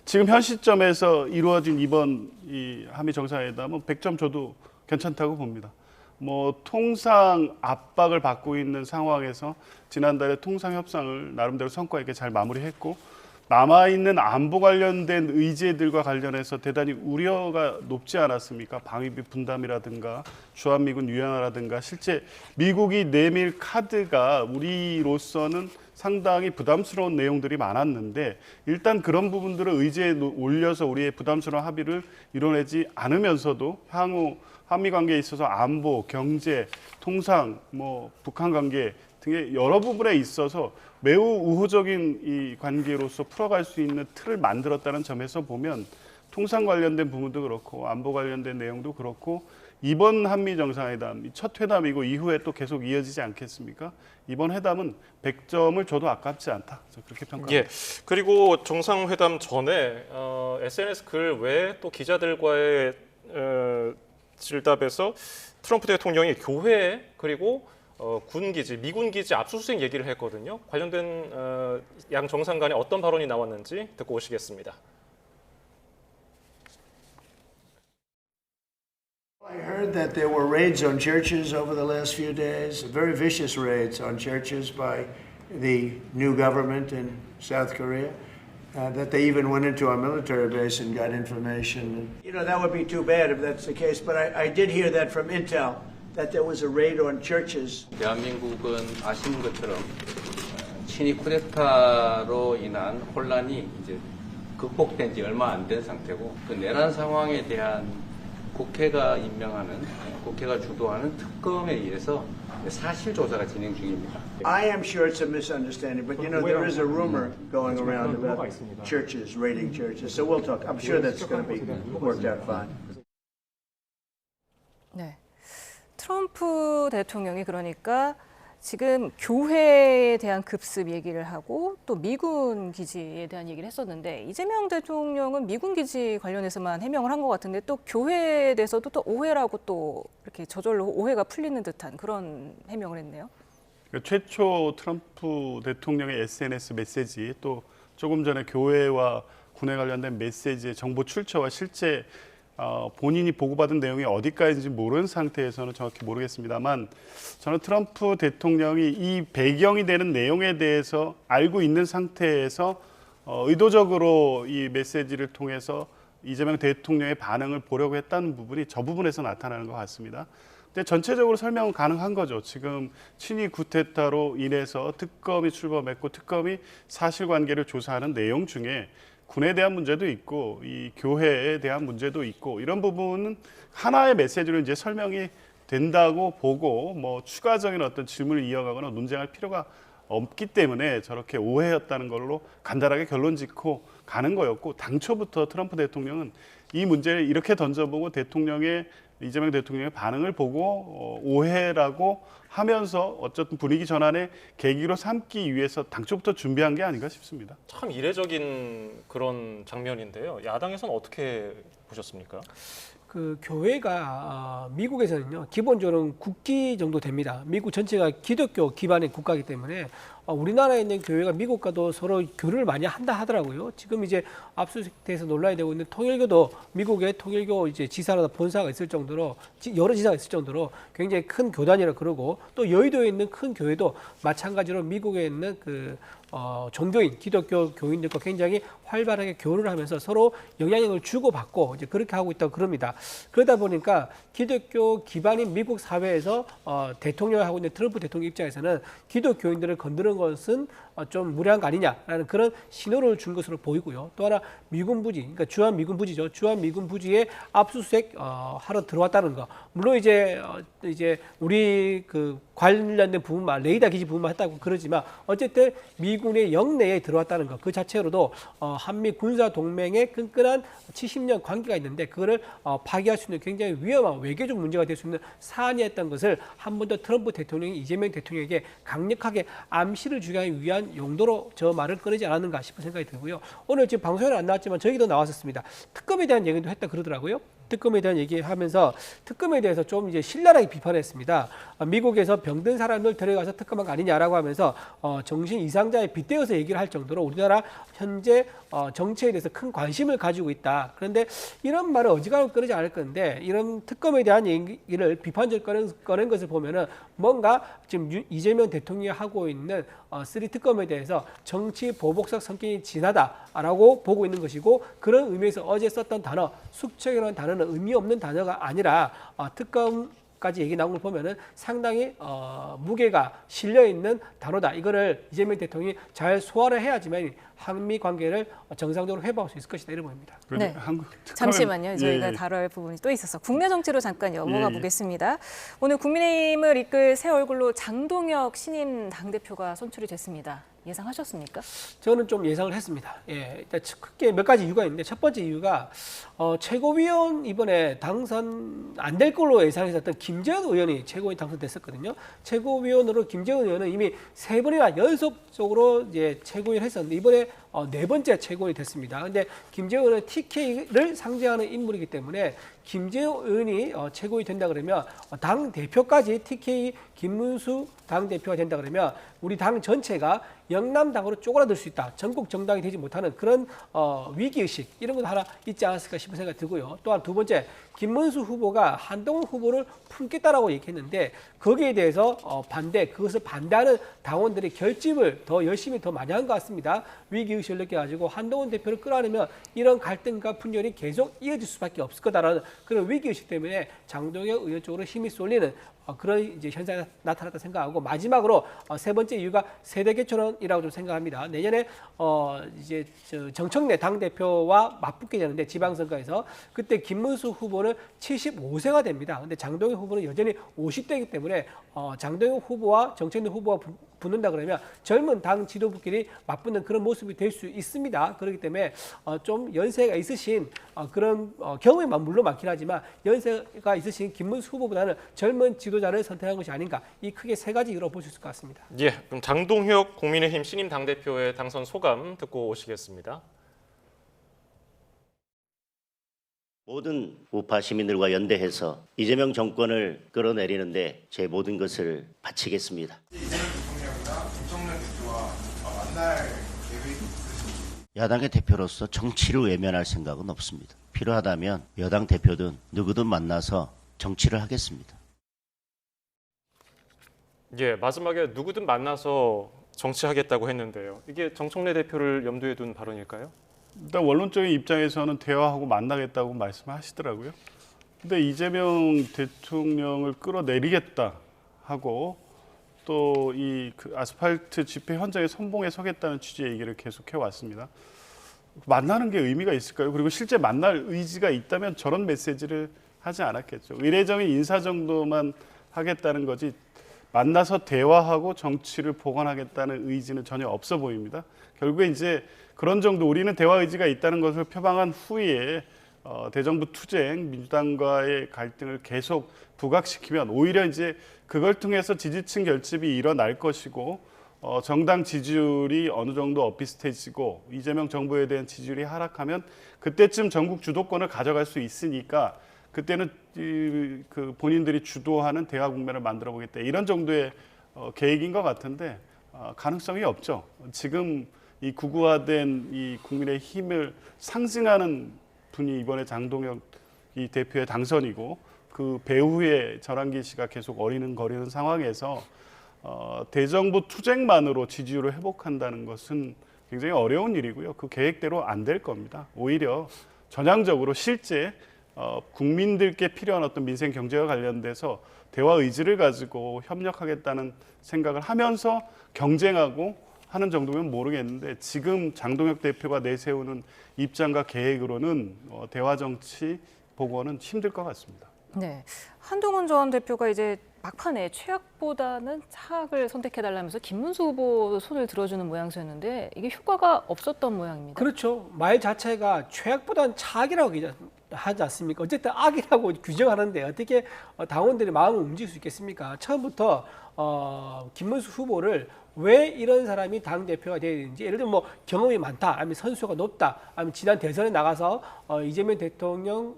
지금 현 시점에서 이루어진 이번 이 한미 정상회담은 100점 줘도 괜찮다고 봅니다. 뭐 통상 압박을 받고 있는 상황에서 지난달에 통상 협상을 나름대로 성과 있게 잘 마무리했고 남아있는 안보 관련된 의제들과 관련해서 대단히 우려가 높지 않았습니까? 방위비 분담이라든가 주한미군 유연화라든가 실제 미국이 내밀 카드가 우리로서는 상당히 부담스러운 내용들이 많았는데 일단 그런 부분들을 의제에 올려서 우리의 부담스러운 합의를 이뤄내지 않으면서도 향후 한미 관계에 있어서 안보, 경제, 통상, 뭐 북한 관계 등의 여러 부분에 있어서 매우 우호적인 이 관계로서 풀어갈 수 있는 틀을 만들었다는 점에서 보면 통상 관련된 부분도 그렇고 안보 관련된 내용도 그렇고 이번 한미 정상회담 첫 회담이고 이후에 또 계속 이어지지 않겠습니까? 이번 회담은 100점을 줘도 아깝지 않다. 그렇게 평가합니다. 예. 그리고 정상회담 전에 SNS 글 외에 또 기자들과의 질답에서 트럼프 대통령이 교회 그리고 군기지, 미군기지 압수수색 얘기를 했거든요. 관련된 양 정상 간에 어떤 발언이 나왔는지 듣고 오시겠습니다. I heard that there were raids on churches over the last few days, very vicious raids on churches by the new government in South Korea, that they even went into our military base and got information. You know, that would be too bad if that's the case, but I did hear that from Intel, that there was a raid on churches. 대한민국은 아시는 것처럼 친위 쿠데타로 인한 혼란이 이제 극복된 지 얼마 안 된 상태고 그 내란 상황에 대한 국회가 임명하는, 국회가 주도하는 특검에 의해서 사실 조사가 진행 중입니다. I am sure it's a misunderstanding, but you know there is a rumor going around about churches raiding churches. So we'll talk. I'm sure that's going to be worked out fine. 네, 트럼프 대통령이 그러니까 지금 교회에 대한 급습 얘기를 하고 또 미군 기지에 대한 얘기를 했었는데 이재명 대통령은 미군 기지 관련해서만 해명을 한 것 같은데 또 교회에 대해서도 또 오해라고 또 이렇게 저절로 오해가 풀리는 듯한 그런 해명을 했네요. 최초 트럼프 대통령의 SNS 메시지 또 조금 전에 교회와 군에 관련된 메시지의 정보 출처와 실제 본인이 보고받은 내용이 어디까지인지 모르는 상태에서는 정확히 모르겠습니다만 저는 트럼프 대통령이 이 배경이 되는 내용에 대해서 알고 있는 상태에서 의도적으로 이 메시지를 통해서 이재명 대통령의 반응을 보려고 했다는 부분이 저 부분에서 나타나는 것 같습니다. 근데 전체적으로 설명은 가능한 거죠. 지금 친위 구테타로 인해서 특검이 출범했고 특검이 사실관계를 조사하는 내용 중에 군에 대한 문제도 있고 이 교회에 대한 문제도 있고 이런 부분은 하나의 메시지로 이제 설명이 된다고 보고 뭐 추가적인 어떤 질문을 이어가거나 논쟁할 필요가 없기 때문에 저렇게 오해였다는 걸로 간단하게 결론 짓고 가는 거였고 당초부터 트럼프 대통령은 이 문제를 이렇게 던져보고 이재명 대통령의 반응을 보고 오해라고 하면서 어쨌든 분위기 전환의 계기로 삼기 위해서 당초부터 준비한 게 아닌가 싶습니다. 참 이례적인 그런 장면인데요. 야당에서는 어떻게 보셨습니까? 그 교회가 미국에서는요 기본적으로는 국기 정도 됩니다. 미국 전체가 기독교 기반의 국가이기 때문에 우리나라에 있는 교회가 미국과도 서로 교류를 많이 한다 하더라고요. 지금 이제 압수수색돼서 논란이 되고 있는 통일교도 미국의 통일교 이제 지사나 본사가 있을 정도로 여러 지사가 있을 정도로 굉장히 큰 교단이라 그러고 또 여의도에 있는 큰 교회도 마찬가지로 미국에 있는 종교인, 기독교 교인들과 굉장히 활발하게 교류를 하면서 서로 영향력을 주고받고 이제 그렇게 하고 있다고 그럽니다. 그러다 보니까 기독교 기반인 미국 사회에서 대통령을 하고 있는 트럼프 대통령 입장에서는 기독교인들을 건드는 것은 좀 무례한 거 아니냐라는 그런 신호를 준 것으로 보이고요. 또 하나 미군 부지, 그러니까 주한 미군 부지죠. 주한 미군 부지에 압수수색 하러 들어왔다는 거. 물론 이제 우리 그 관련된 부분만 레이더 기지 부분만 했다고 그러지만 어쨌든 미군의 영내에 들어왔다는 것 그 자체로도 한미 군사 동맹의 끈끈한 70년 관계가 있는데 그거를 파기할 수 있는 굉장히 위험한 외교적 문제가 될 수 있는 사안이었던 것을 한 번 더 트럼프 대통령이 이재명 대통령에게 강력하게 암시를 주기 위한 용도로 저 말을 꺼내지 않았는가 싶은 생각이 들고요. 오늘 지금 방송에는 안 나왔지만 저희도 나왔었습니다. 특검에 대한 얘기도 했다 그러더라고요. 특검에 대한 얘기하면서 특검에 대해서 좀 이제 신랄하게 비판했습니다. 미국에서 병든 사람들 데려가서 특검한 거 아니냐라고 하면서 정신 이상자에 빗대어서 얘기를 할 정도로 우리나라 현재 정치에 대해서 큰 관심을 가지고 있다. 그런데 이런 말을 어지간하면 꺼내지 않을 건데 이런 특검에 대한 얘기를 비판적으로 꺼낸 것을 보면은 뭔가 지금 이재명 대통령이 하고 있는 3특검에 대해서 정치 보복적 성격이 진하다라고 보고 있는 것이고 그런 의미에서 어제 썼던 단어 숙청이라는 단어는 의미 없는 단어가 아니라 특검까지 얘기 나온 걸 보면은 상당히 무게가 실려 있는 단어다. 이거를 이재명 대통령이 잘 소화를 해야지만 한미 관계를 정상적으로 회복할 수 있을 것이다 이런 겁니다. 네. 잠시만요. 저희가 다뤄야 할 부분이 또 있어서 국내 정치로 잠깐 넘어가 보겠습니다. 오늘 국민의힘을 이끌 새 얼굴로 장동혁 신임 당대표가 선출이 됐습니다. 예상하셨습니까? 저는 좀 예상을 했습니다. 일단 크게 몇 가지 이유가 있는데 첫 번째 이유가 최고위원 이번에 당선 안 될 걸로 예상했었던 김재원 의원이 최고위원 당선됐었거든요. 최고위원으로 김재원 의원은 이미 3번이나 연속적으로 이제 최고위원을 했었는데 이번에 4번째 최고위원이 됐습니다. 그런데 김재원 의원은 TK를 상징하는 인물이기 때문에 김재원 의원이 최고위 된다 그러면 당 대표까지 TK 김문수 당 대표가 된다 그러면 우리 당 전체가 영남당으로 쪼그라들 수 있다. 전국 정당이 되지 못하는 그런 위기의식 이런 것도 하나 있지 않았을까 싶은 생각이 들고요. 또한 두 번째 김문수 후보가 한동훈 후보를 품겠다라고 얘기했는데 거기에 대해서 그것을 반대하는 당원들이 결집을 더 열심히 더 많이 한 것 같습니다. 위기의식을 느껴가지고 한동훈 대표를 끌어안으면 이런 갈등과 분열이 계속 이어질 수밖에 없을 거다라는 그런 위기의식 때문에 장동혁 의원 쪽으로 힘이 쏠리는 그런 이제 현상이 나타났다 생각하고 마지막으로 세 번째 이유가 세대 개천이라고 좀 생각합니다. 내년에 이제 정청래 당 대표와 맞붙게 되는데 지방선거에서 그때 김문수 후보는 75세가 됩니다. 근데 장동혁 후보는 여전히 50대이기 때문에 장동혁 후보와 정청래 후보가 붙는다 그러면 젊은 당 지도부끼리 맞붙는 그런 모습이 될 수 있습니다. 그렇기 때문에 좀 연세가 있으신 그런 경험이 물론 많긴 하지만 연세가 있으신 김문수 후보보다는 젊은 지도자를 선택한 것이 아닌가 이 크게 세 가지 이유로 볼 수 있을 것 같습니다. 예, 그럼 장동혁 국민의힘 신임 당대표의 당선 소감 듣고 오시겠습니다. 모든 우파 시민들과 연대해서 이재명 정권을 끌어내리는데 제 모든 것을 바치겠습니다. 이재명 대통령이나 김정래 대표와 만날 계획이 있으십니까? 야당의 대표로서 정치를 외면할 생각은 없습니다. 필요하다면 여당 대표든 누구든 만나서 정치를 하겠습니다. 예, 마지막에 누구든 만나서 정치하겠다고 했는데요. 이게 정청래 대표를 염두에 둔 발언일까요? 일단 원론적인 입장에서는 대화하고 만나겠다고 말씀하시더라고요. 근데 이재명 대통령을 끌어내리겠다 하고 또 이 아스팔트 집회 현장에 선봉에 서겠다는 취지의 얘기를 계속해 왔습니다. 만나는 게 의미가 있을까요? 그리고 실제 만날 의지가 있다면 저런 메시지를 하지 않았겠죠. 의례적인 인사 정도만 하겠다는 거지 만나서 대화하고 정치를 복원하겠다는 의지는 전혀 없어 보입니다. 결국에 이제 그런 정도 우리는 대화 의지가 있다는 것을 표방한 후에 대정부 투쟁, 민주당과의 갈등을 계속 부각시키면 오히려 이제 그걸 통해서 지지층 결집이 일어날 것이고 정당 지지율이 어느 정도 엇비슷해지고 이재명 정부에 대한 지지율이 하락하면 그때쯤 전국 주도권을 가져갈 수 있으니까 그때는 그 본인들이 주도하는 대화 국면을 만들어 보겠다 이런 정도의 계획인 것 같은데 가능성이 없죠. 지금 이 구구화된 이 국민의 힘을 상징하는 분이 이번에 장동혁 이 대표의 당선이고 그 배후에 전환기 씨가 계속 어리는거리는 상황에서 대정부 투쟁만으로 지지율을 회복한다는 것은 굉장히 어려운 일이고요. 그 계획대로 안 될 겁니다. 오히려 전향적으로 실제 국민들께 필요한 어떤 민생 경제와 관련돼서 대화 의지를 가지고 협력하겠다는 생각을 하면서 경쟁하고 하는 정도면 모르겠는데 지금 장동혁 대표가 내세우는 입장과 계획으로는 대화 정치 복원은 힘들 것 같습니다. 네, 한동훈 전 대표가 이제 막판에 최악보다는 차악을 선택해달라면서 김문수 후보 손을 들어주는 모양새였는데 이게 효과가 없었던 모양입니다. 그렇죠. 말 자체가 최악보다는 차악이라고 하지 않습니까? 어쨌든 악이라고 규정하는데 어떻게 당원들의 마음을 움직일 수 있겠습니까? 처음부터 김문수 후보를 왜 이런 사람이 당대표가 되어야 되는지 예를 들면 뭐 경험이 많다 아니면 선수가 높다 아니면 지난 대선에 나가서 이재명 대통령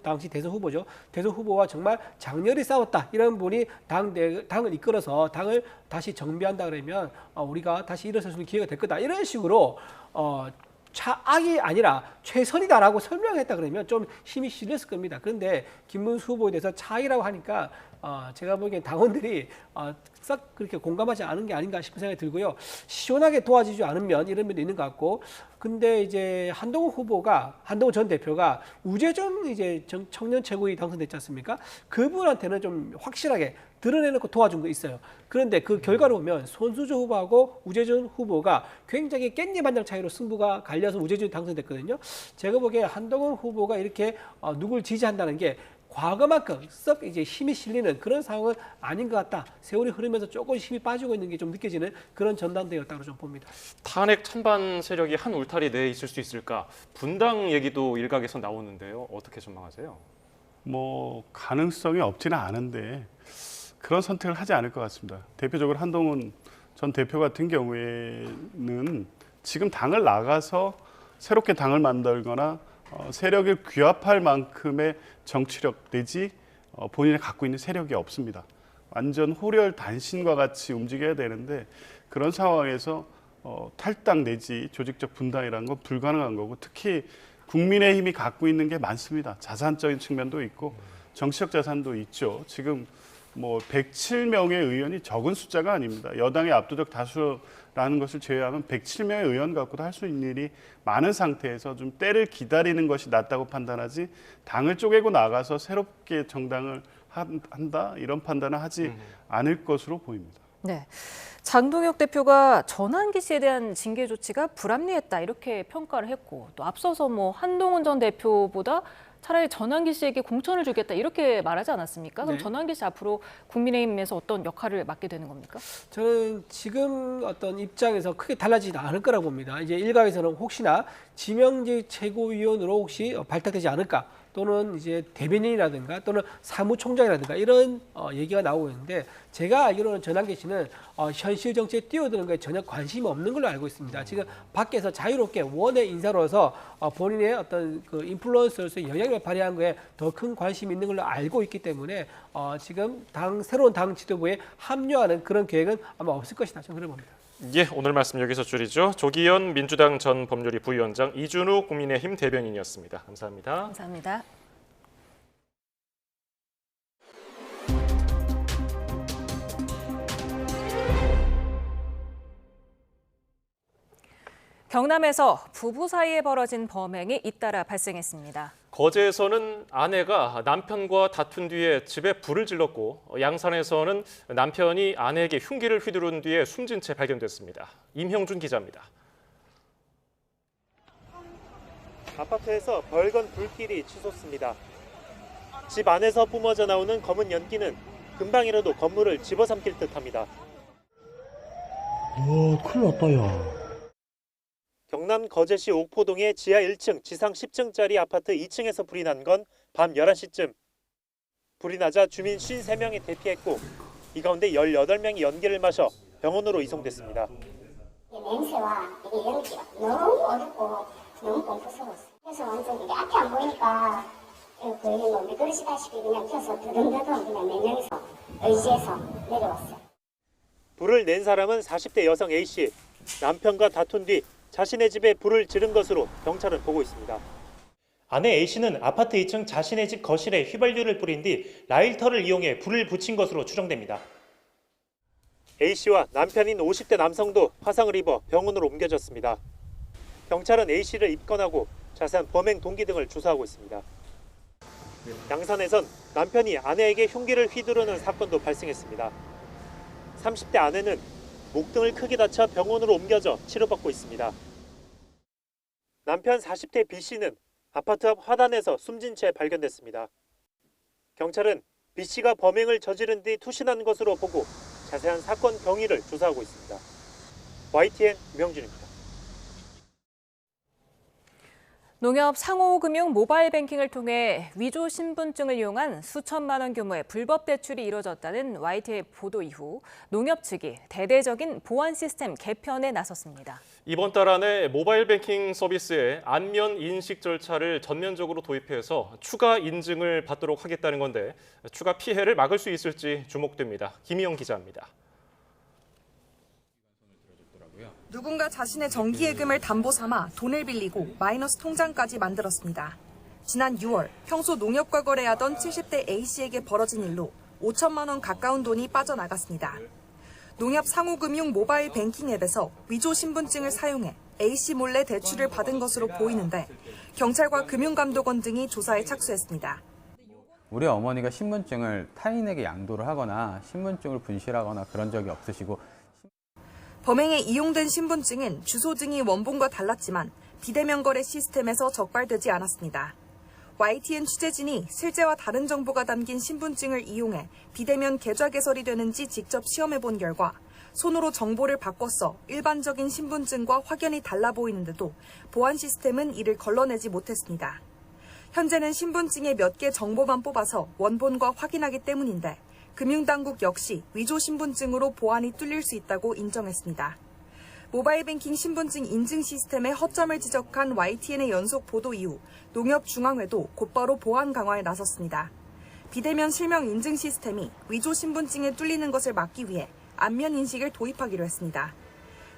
당시 대선 후보죠. 대선 후보와 정말 장렬히 싸웠다. 이런 분이 당을 이끌어서 당을 다시 정비한다 그러면 우리가 다시 일어설 수 있는 기회가 될 거다. 이런 식으로 차악이 아니라 최선이다라고 설명했다 그러면 좀 힘이 실렸을 겁니다. 그런데 김문수 후보에 대해서 차악이라고 하니까 제가 보기엔 당원들이 싹 그렇게 공감하지 않은 게 아닌가 싶은 생각이 들고요. 시원하게 도와주지 않으면 이런 면도 있는 것 같고, 근데 이제 한동훈 전 대표가 우재준 이제 청년 최고위 당선됐지 않습니까? 그분한테는 좀 확실하게 드러내놓고 도와준 거 있어요. 그런데 그 결과를 보면 손수조 후보하고 우재준 후보가 굉장히 깻잎 한 장 차이로 승부가 갈려서 우재준이 당선됐거든요. 제가 보기에 한동훈 후보가 이렇게 누굴 지지한다는 게 과거만큼 썩 이제 힘이 실리는 그런 상황은 아닌 것 같다. 세월이 흐르면서 조금 힘이 빠지고 있는 게 좀 느껴지는 그런 전당대회였다고 좀 봅니다. 탄핵 찬반 세력이 한 울타리 내에 있을 수 있을까? 분당 얘기도 일각에서 나오는데요. 어떻게 전망하세요? 뭐 가능성이 없지는 않은데 그런 선택을 하지 않을 것 같습니다. 대표적으로 한동훈 전 대표 같은 경우에는 지금 당을 나가서 새롭게 당을 만들거나 세력을 규합할 만큼의 정치력 내지 본인이 갖고 있는 세력이 없습니다. 완전 호렬 단신과 같이 움직여야 되는데 그런 상황에서 탈당 내지 조직적 분당이라는 건 불가능한 거고 특히 국민의힘이 갖고 있는 게 많습니다. 자산적인 측면도 있고 정치적 자산도 있죠. 지금 뭐 107명의 의원이 적은 숫자가 아닙니다. 여당의 압도적 다수라는 것을 제외하면 107명의 의원 갖고도 할 수 있는 일이 많은 상태에서 좀 때를 기다리는 것이 낫다고 판단하지 당을 쪼개고 나가서 새롭게 정당을 한다 이런 판단을 하지 않을 것으로 보입니다. 네, 장동혁 대표가 전환기 씨에 대한 징계 조치가 불합리했다 이렇게 평가를 했고 또 앞서서 뭐 한동훈 전 대표보다 차라리 전환기 씨에게 공천을 주겠다 이렇게 말하지 않았습니까? 그럼 네. 전환기 씨 앞으로 국민의힘에서 어떤 역할을 맡게 되는 겁니까? 저는 지금 어떤 입장에서 크게 달라지지 않을 거라고 봅니다. 이제 일각에서는 혹시나 지명직 최고위원으로 혹시 발탁되지 않을까, 또 또는 이제 대변인이라든가 또는 사무총장이라든가 이런 얘기가 나오고 있는데 제가 알기로는 전한계 씨는 현실 정치에 뛰어드는 거에 전혀 관심이 없는 걸로 알고 있습니다. 지금 밖에서 자유롭게 원외 인사로서 본인의 어떤 그 인플루언서로서의 영향력을 발휘한 거에 더 큰 관심이 있는 걸로 알고 있기 때문에 지금 새로운 당 지도부에 합류하는 그런 계획은 아마 없을 것이다. 저는 그렇게 봅니다. 예, 오늘 말씀 여기서 줄이죠. 조기현 민주당 전 법률위 부위원장, 이준우 국민의힘 대변인이었습니다. 감사합니다. 감사합니다. 경남에서 부부 사이에 벌어진 범행이 잇따라 발생했습니다. 거제에서는 아내가 남편과 다툰 뒤에 집에 불을 질렀고 양산에서는 남편이 아내에게 흉기를 휘두른 뒤에 숨진 채 발견됐습니다. 임형준 기자입니다. 아파트에서 벌건 불길이 치솟습니다. 집 안에서 뿜어져 나오는 검은 연기는 금방이라도 건물을 집어삼킬 듯합니다. 와, 큰일 났다, 야. 경남 거제시 옥포동의 지하 1층, 지상 10층짜리 아파트 2층에서 불이 난 건 밤 11시쯤. 불이 나자 주민 53명이 대피했고 이 가운데 18명이 연기를 마셔 병원으로 이송됐습니다. 냄새와 이게 연기가 너무 어렵고 너무 공포스러웠어요. 그래서 완전 이게 앞이 안 보이니까 뭐 미끄러지다시피 그냥 켜서 드듬드듬 그냥 4명이서 의지해서 내려왔어요. 불을 낸 사람은 40대 여성 A씨. 남편과 다툰 뒤 자신의 집에 불을 지른 것으로 경찰은 보고 있습니다. 아내 A씨는 아파트 2층 자신의 집 거실에 휘발유를 뿌린 뒤 라이터를 이용해 불을 붙인 것으로 추정됩니다. A씨와 남편인 50대 남성도 화상을 입어 병원으로 옮겨졌습니다. 경찰은 A씨를 입건하고 자세한 범행 동기 등을 조사하고 있습니다. 양산에선 남편이 아내에게 흉기를 휘두르는 사건도 발생했습니다. 30대 아내는 목등을 크게 다쳐 병원으로 옮겨져 치료받고 있습니다. 남편 40대 B씨는 아파트 앞 화단에서 숨진 채 발견됐습니다. 경찰은 B씨가 범행을 저지른 뒤 투신한 것으로 보고 자세한 사건 경위를 조사하고 있습니다. YTN 임영준입니다. 농협 상호금융 모바일 뱅킹을 통해 위조 신분증을 이용한 수천만 원 규모의 불법 대출이 이뤄졌다는 YTN의 보도 이후 농협 측이 대대적인 보안 시스템 개편에 나섰습니다. 이번 달 안에 모바일 뱅킹 서비스에 안면 인식 절차를 전면적으로 도입해서 추가 인증을 받도록 하겠다는 건데 추가 피해를 막을 수 있을지 주목됩니다. 김희영 기자입니다. 누군가 자신의 정기예금을 담보 삼아 돈을 빌리고 마이너스 통장까지 만들었습니다. 지난 6월 평소 농협과 거래하던 70대 A씨에게 벌어진 일로 5천만 원 가까운 돈이 빠져나갔습니다. 농협 상호금융 모바일 뱅킹 앱에서 위조 신분증을 사용해 A씨 몰래 대출을 받은 것으로 보이는데 경찰과 금융감독원 등이 조사에 착수했습니다. 우리 어머니가 신분증을 타인에게 양도를 하거나 신분증을 분실하거나 그런 적이 없으시고 범행에 이용된 신분증은 주소 등이 원본과 달랐지만 비대면 거래 시스템에서 적발되지 않았습니다. YTN 취재진이 실제와 다른 정보가 담긴 신분증을 이용해 비대면 계좌 개설이 되는지 직접 시험해본 결과 손으로 정보를 바꿔서 일반적인 신분증과 확연히 달라 보이는데도 보안 시스템은 이를 걸러내지 못했습니다. 현재는 신분증의 몇 개 정보만 뽑아서 원본과 확인하기 때문인데 금융당국 역시 위조 신분증으로 보안이 뚫릴 수 있다고 인정했습니다. 모바일 뱅킹 신분증 인증 시스템의 허점을 지적한 YTN의 연속 보도 이후 농협중앙회도 곧바로 보안 강화에 나섰습니다. 비대면 실명 인증 시스템이 위조 신분증에 뚫리는 것을 막기 위해 안면 인식을 도입하기로 했습니다.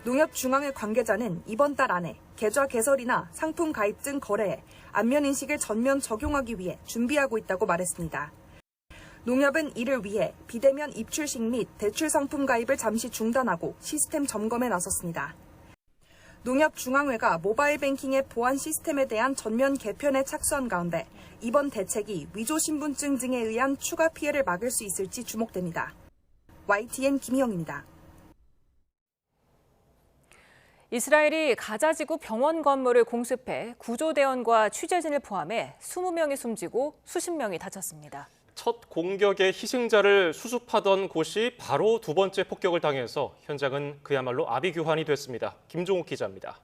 농협중앙회 관계자는 이번 달 안에 계좌 개설이나 상품 가입 등 거래에 안면 인식을 전면 적용하기 위해 준비하고 있다고 말했습니다. 농협은 이를 위해 비대면 입출식 및 대출 상품 가입을 잠시 중단하고 시스템 점검에 나섰습니다. 농협중앙회가 모바일 뱅킹의 보안 시스템에 대한 전면 개편에 착수한 가운데 이번 대책이 위조 신분증 등에 의한 추가 피해를 막을 수 있을지 주목됩니다. YTN 김희영입니다. 이스라엘이 가자지구 병원 건물을 공습해 구조대원과 취재진을 포함해 20명이 숨지고 수십 명이 다쳤습니다. 첫 공격의 희생자를 수습하던 곳이 바로 두 번째 폭격을 당해서 현장은 그야말로 아비규환이 됐습니다. 김종욱 기자입니다.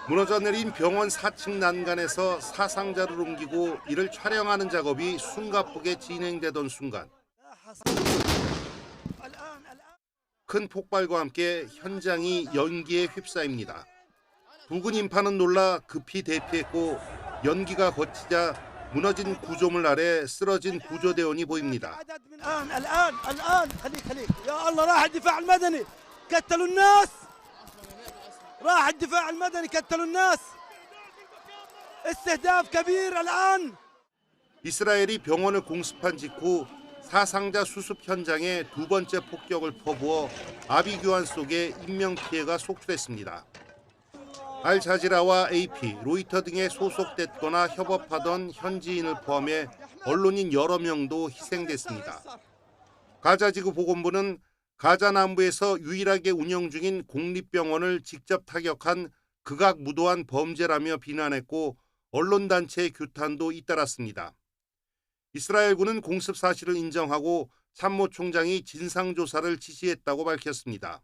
무너져 내린 병원 4층 난간에서 사상자를 옮기고 이를 촬영하는 작업이 숨가쁘게 진행되던 순간 큰 폭발과 함께 현장이 연기에 휩싸입니다. 부근 인파는 놀라 급히 대피했고 연기가 거치자 무너진 구조물 아래 쓰러진 구조대원이 보입니다. 이스라엘이 병원을 공습한 직후 사상자 수습 현장에 두 번째 폭격을 퍼부어 아비규환 속에 인명피해가 속출했습니다. 알자지라와 AP, 로이터 등에 소속됐거나 협업하던 현지인을 포함해 언론인 여러 명도 희생됐습니다. 가자지구 보건부는 가자 남부에서 유일하게 운영 중인 공립병원을 직접 타격한 극악무도한 범죄라며 비난했고 언론단체의 규탄도 잇따랐습니다. 이스라엘군은 공습 사실을 인정하고 참모총장이 진상조사를 지시했다고 밝혔습니다.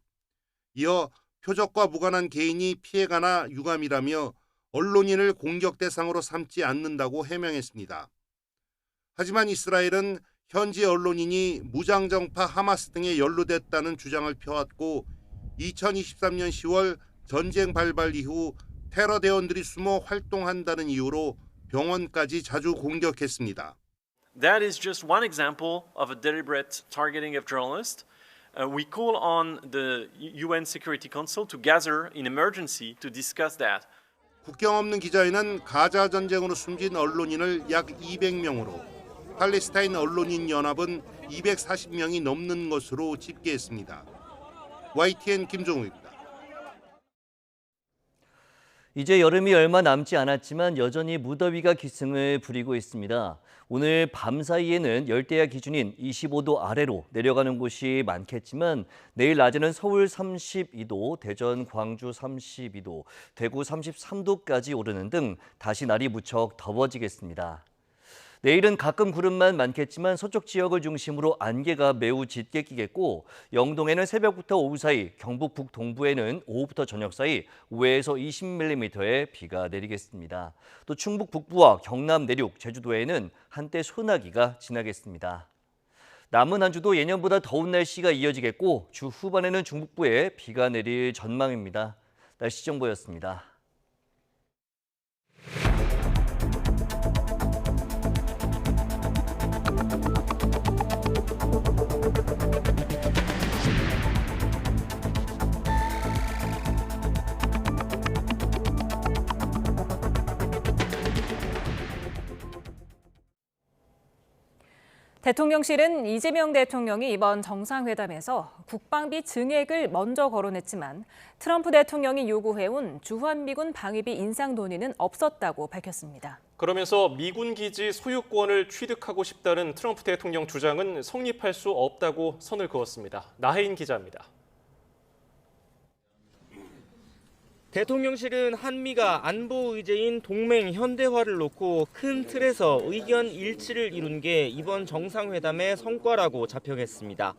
이어 표적과 무관한 개인이 피해가나 유감이라며 언론인을 공격 대상으로 삼지 않는다고 해명했습니다. 하지만 이스라엘은 현지 언론인이 무장정파 하마스 등에 연루됐다는 주장을 펴왔고 2023년 10월 전쟁 발발 이후 테러 대원들이 숨어 활동한다는 이유로 병원까지 자주 공격했습니다. That is just one example of a deliberate targeting of journalists. We call on the UN Security Council to gather in emergency to discuss that. 국경 없는 기자회는 가자 전쟁으로 숨진 언론인을 약 200명으로 팔레스타인 언론인 연합은 240명이 넘는 것으로 집계했습니다. YTN 김종우입니다. 이제 여름이 얼마 남지 않았지만 여전히 무더위가 기승을 부리고 있습니다. 오늘 밤 사이에는 열대야 기준인 25도 아래로 내려가는 곳이 많겠지만 내일 낮에는 서울 32도, 대전, 광주 32도, 대구 33도까지 오르는 등 다시 날이 무척 더워지겠습니다. 내일은 가끔 구름만 많겠지만 서쪽 지역을 중심으로 안개가 매우 짙게 끼겠고 영동에는 새벽부터 오후 사이, 경북 북동부에는 오후부터 저녁 사이 5에서 20mm의 비가 내리겠습니다. 또 충북 북부와 경남 내륙, 제주도에는 한때 소나기가 지나겠습니다. 남은 한 주도 예년보다 더운 날씨가 이어지겠고 주 후반에는 중북부에 비가 내릴 전망입니다. 날씨 정보였습니다. 대통령실은 이재명 대통령이 이번 정상회담에서 국방비 증액을 먼저 거론했지만 트럼프 대통령이 요구해온 주한미군 방위비 인상 논의는 없었다고 밝혔습니다. 그러면서 미군 기지 소유권을 취득하고 싶다는 트럼프 대통령 주장은 성립할 수 없다고 선을 그었습니다. 나혜인 기자입니다. 대통령실은 한미가 안보 의제인 동맹 현대화를 놓고 큰 틀에서 의견 일치를 이룬 게 이번 정상회담의 성과라고 자평했습니다.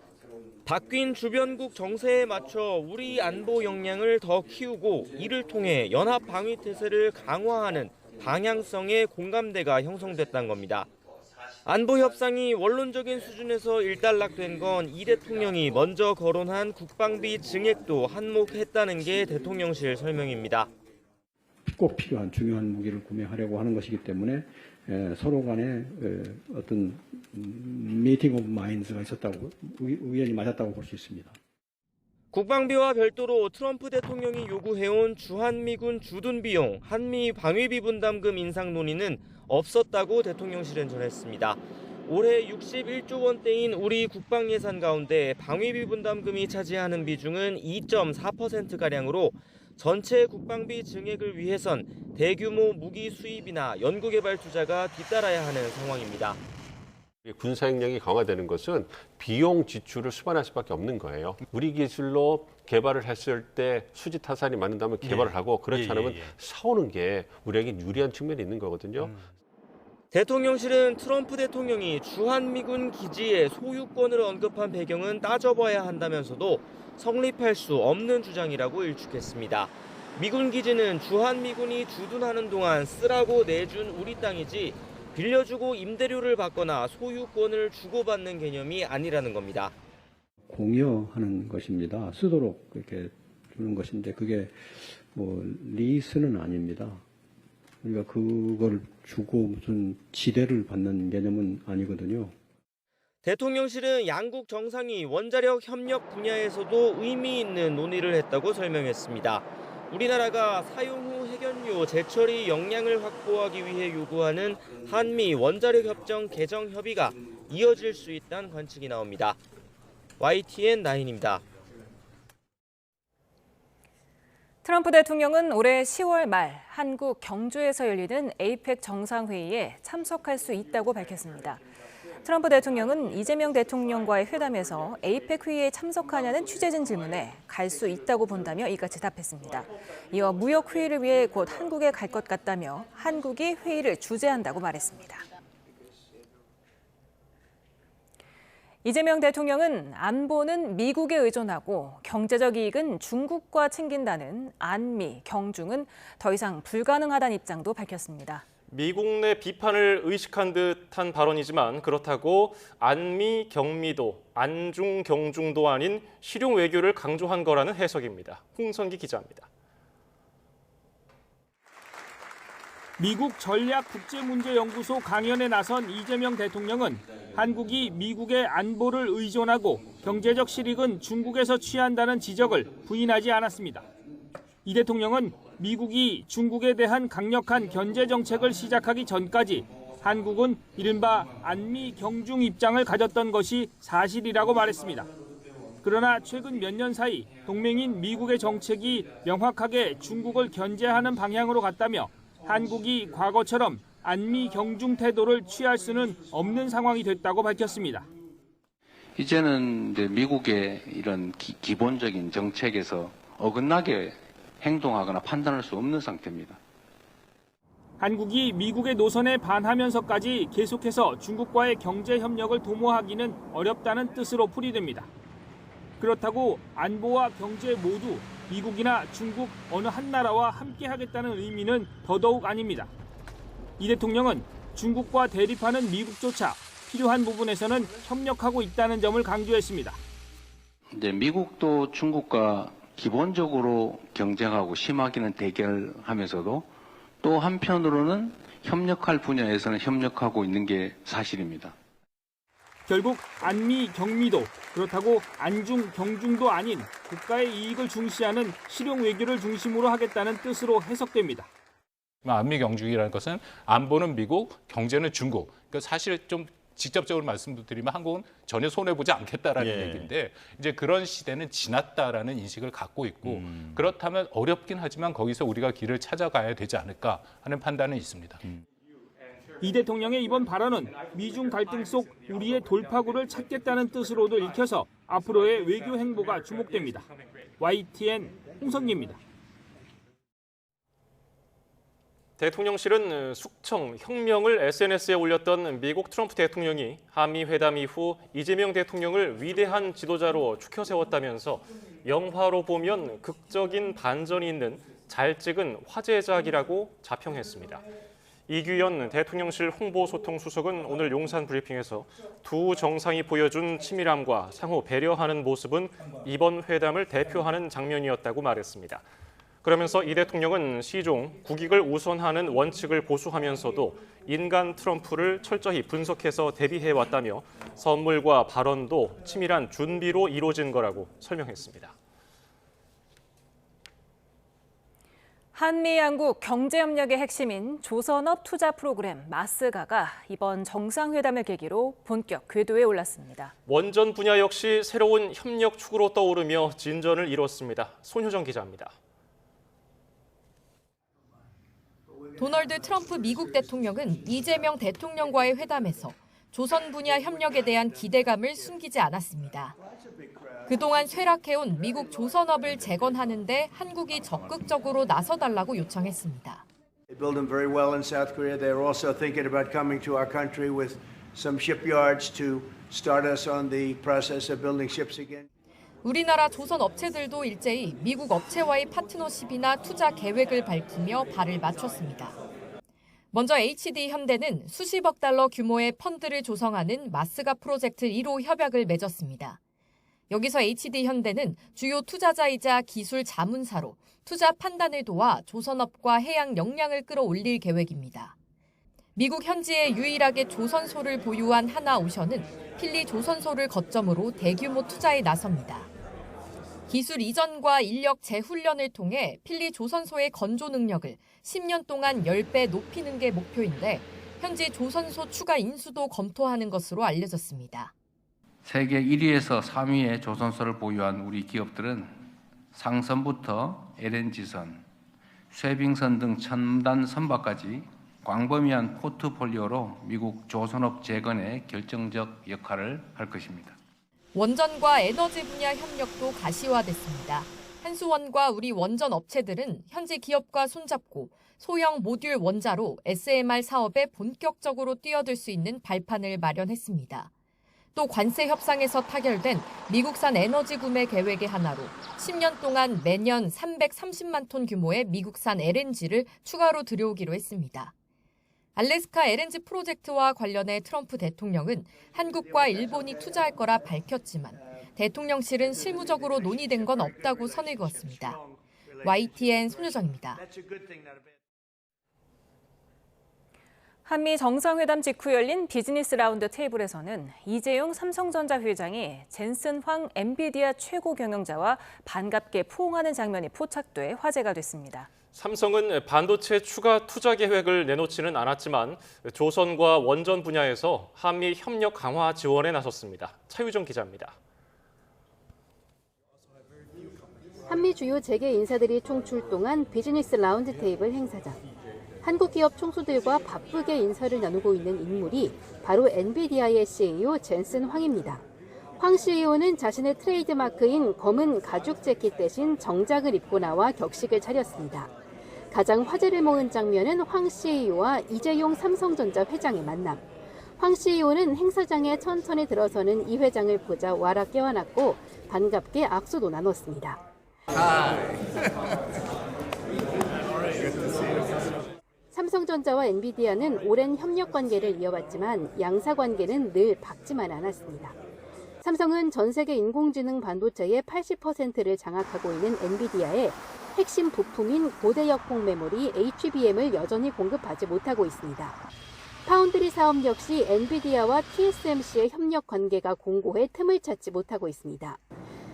바뀐 주변국 정세에 맞춰 우리 안보 역량을 더 키우고 이를 통해 연합 방위 태세를 강화하는 방향성의 공감대가 형성됐다는 겁니다. 안보 협상이 원론적인 수준에서 일단락된 건 이 대통령이 먼저 거론한 국방비 증액도 한몫했다는 게 대통령실 설명입니다. 꼭 필요한 중요한 무기를 구매하려고 하는 것이기 때문에 서로 간에 어떤 미팅 오브 마인드가 있었다고, 의견이 맞았다고 볼 수 있습니다. 국방비와 별도로 트럼프 대통령이 요구해온 주한미군 주둔 비용, 한미 방위비 분담금 인상 논의는 없었다고 대통령실은 전했습니다. 올해 61조 원대인 우리 국방 예산 가운데 방위비 분담금이 차지하는 비중은 2.4%가량으로 전체 국방비 증액을 위해선 대규모 무기 수입이나 연구개발 투자가 뒤따라야 하는 상황입니다. 군사력이 강화되는 것은 비용 지출을 수반할 수밖에 없는 거예요. 우리 기술로 개발을 했을 때 수지 타산이 맞는다면 개발을 하고 그렇지 않으면 사오는 게 우리에게 유리한 측면이 있는 거거든요. 대통령실은 트럼프 대통령이 주한미군 기지의 소유권을 언급한 배경은 따져봐야 한다면서도 성립할 수 없는 주장이라고 일축했습니다. 미군 기지는 주한미군이 주둔하는 동안 쓰라고 내준 우리 땅이지 빌려주고 임대료를 받거나 소유권을 주고받는 개념이 아니라는 겁니다. 공여하는 것입니다. 쓰도록 이렇게 주는 것인데 그게 뭐 리스는 아닙니다. 우리가 그걸 주고 무슨 지대를 받는 개념은 아니거든요. 대통령실은 양국 정상이 원자력 협력 분야에서도 의미 있는 논의를 했다고 설명했습니다. 우리나라가 사용 후 핵연료 재처리 역량을 확보하기 위해 요구하는 한미 원자력 협정 개정 협의가 이어질 수 있다는 관측이 나옵니다. YTN 9입니다. 트럼프 대통령은 올해 10월 말 한국 경주에서 열리는 에이펙 정상회의에 참석할 수 있다고 밝혔습니다. 트럼프 대통령은 이재명 대통령과의 회담에서 에이펙 회의에 참석하냐는 취재진 질문에 갈 수 있다고 본다며 이같이 답했습니다. 이어 무역 회의를 위해 곧 한국에 갈 것 같다며 한국이 회의를 주재한다고 말했습니다. 이재명 대통령은 안보는 미국에 의존하고 경제적 이익은 중국과 챙긴다는 안미, 경중은 더 이상 불가능하다는 입장도 밝혔습니다. 미국 내 비판을 의식한 듯한 발언이지만 그렇다고 안미, 경미도, 안중, 경중도 아닌 실용 외교를 강조한 거라는 해석입니다. 홍선기 기자입니다. 미국 전략국제문제연구소 강연에 나선 이재명 대통령은 한국이 미국의 안보를 의존하고 경제적 실익은 중국에서 취한다는 지적을 부인하지 않았습니다. 이 대통령은 미국이 중국에 대한 강력한 견제 정책을 시작하기 전까지 한국은 이른바 안미 경중 입장을 가졌던 것이 사실이라고 말했습니다. 그러나 최근 몇 년 사이 동맹인 미국의 정책이 명확하게 중국을 견제하는 방향으로 갔다며 한국이 과거처럼 안미 경중 태도를 취할 수는 없는 상황이 됐다고 밝혔습니다. 이제는 이제 미국의 이런 기본적인 정책에서 어긋나게 행동하거나 판단할 수 없는 상태입니다. 한국이 미국의 노선에 반하면서까지 계속해서 중국과의 경제 협력을 도모하기는 어렵다는 뜻으로 풀이됩니다. 그렇다고 안보와 경제 모두 미국이나 중국 어느 한 나라와 함께하겠다는 의미는 더더욱 아닙니다. 이 대통령은 중국과 대립하는 미국조차 필요한 부분에서는 협력하고 있다는 점을 강조했습니다. 이제 미국도 중국과 기본적으로 경쟁하고 심하게는 대결하면서도 또 한편으로는 협력할 분야에서는 협력하고 있는 게 사실입니다. 결국 안미, 경미도 그렇다고 안중, 경중도 아닌 국가의 이익을 중시하는 실용 외교를 중심으로 하겠다는 뜻으로 해석됩니다. 안미 경중이라는 것은 안보는 미국, 경제는 중국. 그러니까 사실 좀 직접적으로 말씀드리면 한국은 전혀 손해보지 않겠다라는 얘기인데 이제 그런 시대는 지났다라는 인식을 갖고 있고 그렇다면 어렵긴 하지만 거기서 우리가 길을 찾아가야 되지 않을까 하는 판단은 있습니다. 이 대통령의 이번 발언은 미중 갈등 속 우리의 돌파구를 찾겠다는 뜻으로도 읽혀서 앞으로의 외교 행보가 주목됩니다. YTN 홍성기입니다. 대통령실은 숙청, 혁명을 SNS에 올렸던 미국 트럼프 대통령이 한미 회담 이후 이재명 대통령을 위대한 지도자로 추켜 세웠다면서 영화로 보면 극적인 반전이 있는 잘 찍은 화제작이라고 자평했습니다. 이규현 대통령실 홍보소통수석은 오늘 용산 브리핑에서 두 정상이 보여준 친밀함과 상호 배려하는 모습은 이번 회담을 대표하는 장면이었다고 말했습니다. 그러면서 이 대통령은 시종 국익을 우선하는 원칙을 보수하면서도 인간 트럼프를 철저히 분석해서 대비해왔다며 선물과 발언도 치밀한 준비로 이루어진 거라고 설명했습니다. 한미 양국 경제협력의 핵심인 조선업 투자 프로그램 마스가가 이번 정상회담을 계기로 본격 궤도에 올랐습니다. 원전 분야 역시 새로운 협력 축으로 떠오르며 진전을 이뤘습니다. 손효정 기자입니다. 도널드 트럼프 미국 대통령은 이재명 대통령과의 회담에서 조선 분야 협력에 대한 기대감을 숨기지 않았습니다. 그동안 쇠락해온 미국 조선업을 재건하는 데 한국이 적극적으로 나서달라고 요청했습니다. They build them very well in South Korea. They are also thinking about coming to our country with some shipyards to start us on the process of building ships again. 우리나라 조선 업체들도 일제히 미국 업체와의 파트너십이나 투자 계획을 밝히며 발을 맞췄습니다. 먼저 HD 현대는 수십억 달러 규모의 펀드를 조성하는 마스가 프로젝트 1호 협약을 맺었습니다. 여기서 HD 현대는 주요 투자자이자 기술 자문사로 투자 판단을 도와 조선업과 해양 역량을 끌어올릴 계획입니다. 미국 현지에 유일하게 조선소를 보유한 하나오션은 필리 조선소를 거점으로 대규모 투자에 나섭니다. 기술 이전과 인력 재훈련을 통해 필리 조선소의 건조 능력을 10년 동안 10배 높이는 게 목표인데 현지 조선소 추가 인수도 검토하는 것으로 알려졌습니다. 세계 1위에서 3위의 조선소를 보유한 우리 기업들은 상선부터 LNG선, 쇄빙선 등 첨단 선박까지 광범위한 포트폴리오로 미국 조선업 재건에 결정적 역할을 할 것입니다. 원전과 에너지 분야 협력도 가시화됐습니다. 한수원과 우리 원전 업체들은 현지 기업과 손잡고 소형 모듈 원자로 SMR 사업에 본격적으로 뛰어들 수 있는 발판을 마련했습니다. 또 관세 협상에서 타결된 미국산 에너지 구매 계획의 하나로 10년 동안 매년 330만 톤 규모의 미국산 LNG를 추가로 들여오기로 했습니다. 알래스카 LNG 프로젝트와 관련해 트럼프 대통령은 한국과 일본이 투자할 거라 밝혔지만 대통령실은 실무적으로 논의된 건 없다고 선을 그었습니다. YTN 손유정입니다. 한미 정상회담 직후 열린 비즈니스 라운드 테이블에서는 이재용 삼성전자 회장이 젠슨 황 엔비디아 최고 경영자와 반갑게 포옹하는 장면이 포착돼 화제가 됐습니다. 삼성은 반도체 추가 투자 계획을 내놓지는 않았지만 조선과 원전 분야에서 한미 협력 강화 지원에 나섰습니다. 차유정 기자입니다. 한미 주요 재계 인사들이 총출동한 비즈니스 라운드 테이블 행사장. 한국 기업 총수들과 바쁘게 인사를 나누고 있는 인물이 바로 엔비디아의 CEO 젠슨 황입니다. 황 CEO는 자신의 트레이드마크인 검은 가죽 재킷 대신 정장을 입고 나와 격식을 차렸습니다. 가장 화제를 모은 장면은 황 CEO와 이재용 삼성전자 회장의 만남. 황 CEO는 행사장에 천천히 들어서는 이 회장을 보자 와라 껴안았고 반갑게 악수도 나눴습니다. 삼성전자와 엔비디아는 오랜 협력 관계를 이어왔지만 양사 관계는 늘 밝지만 않았습니다. 삼성은 전 세계 인공지능 반도체의 80%를 장악하고 있는 엔비디아에 핵심 부품인 고대역폭 메모리 HBM을 여전히 공급하지 못하고 있습니다. 파운드리 사업 역시 엔비디아와 TSMC의 협력 관계가 공고해 틈을 찾지 못하고 있습니다.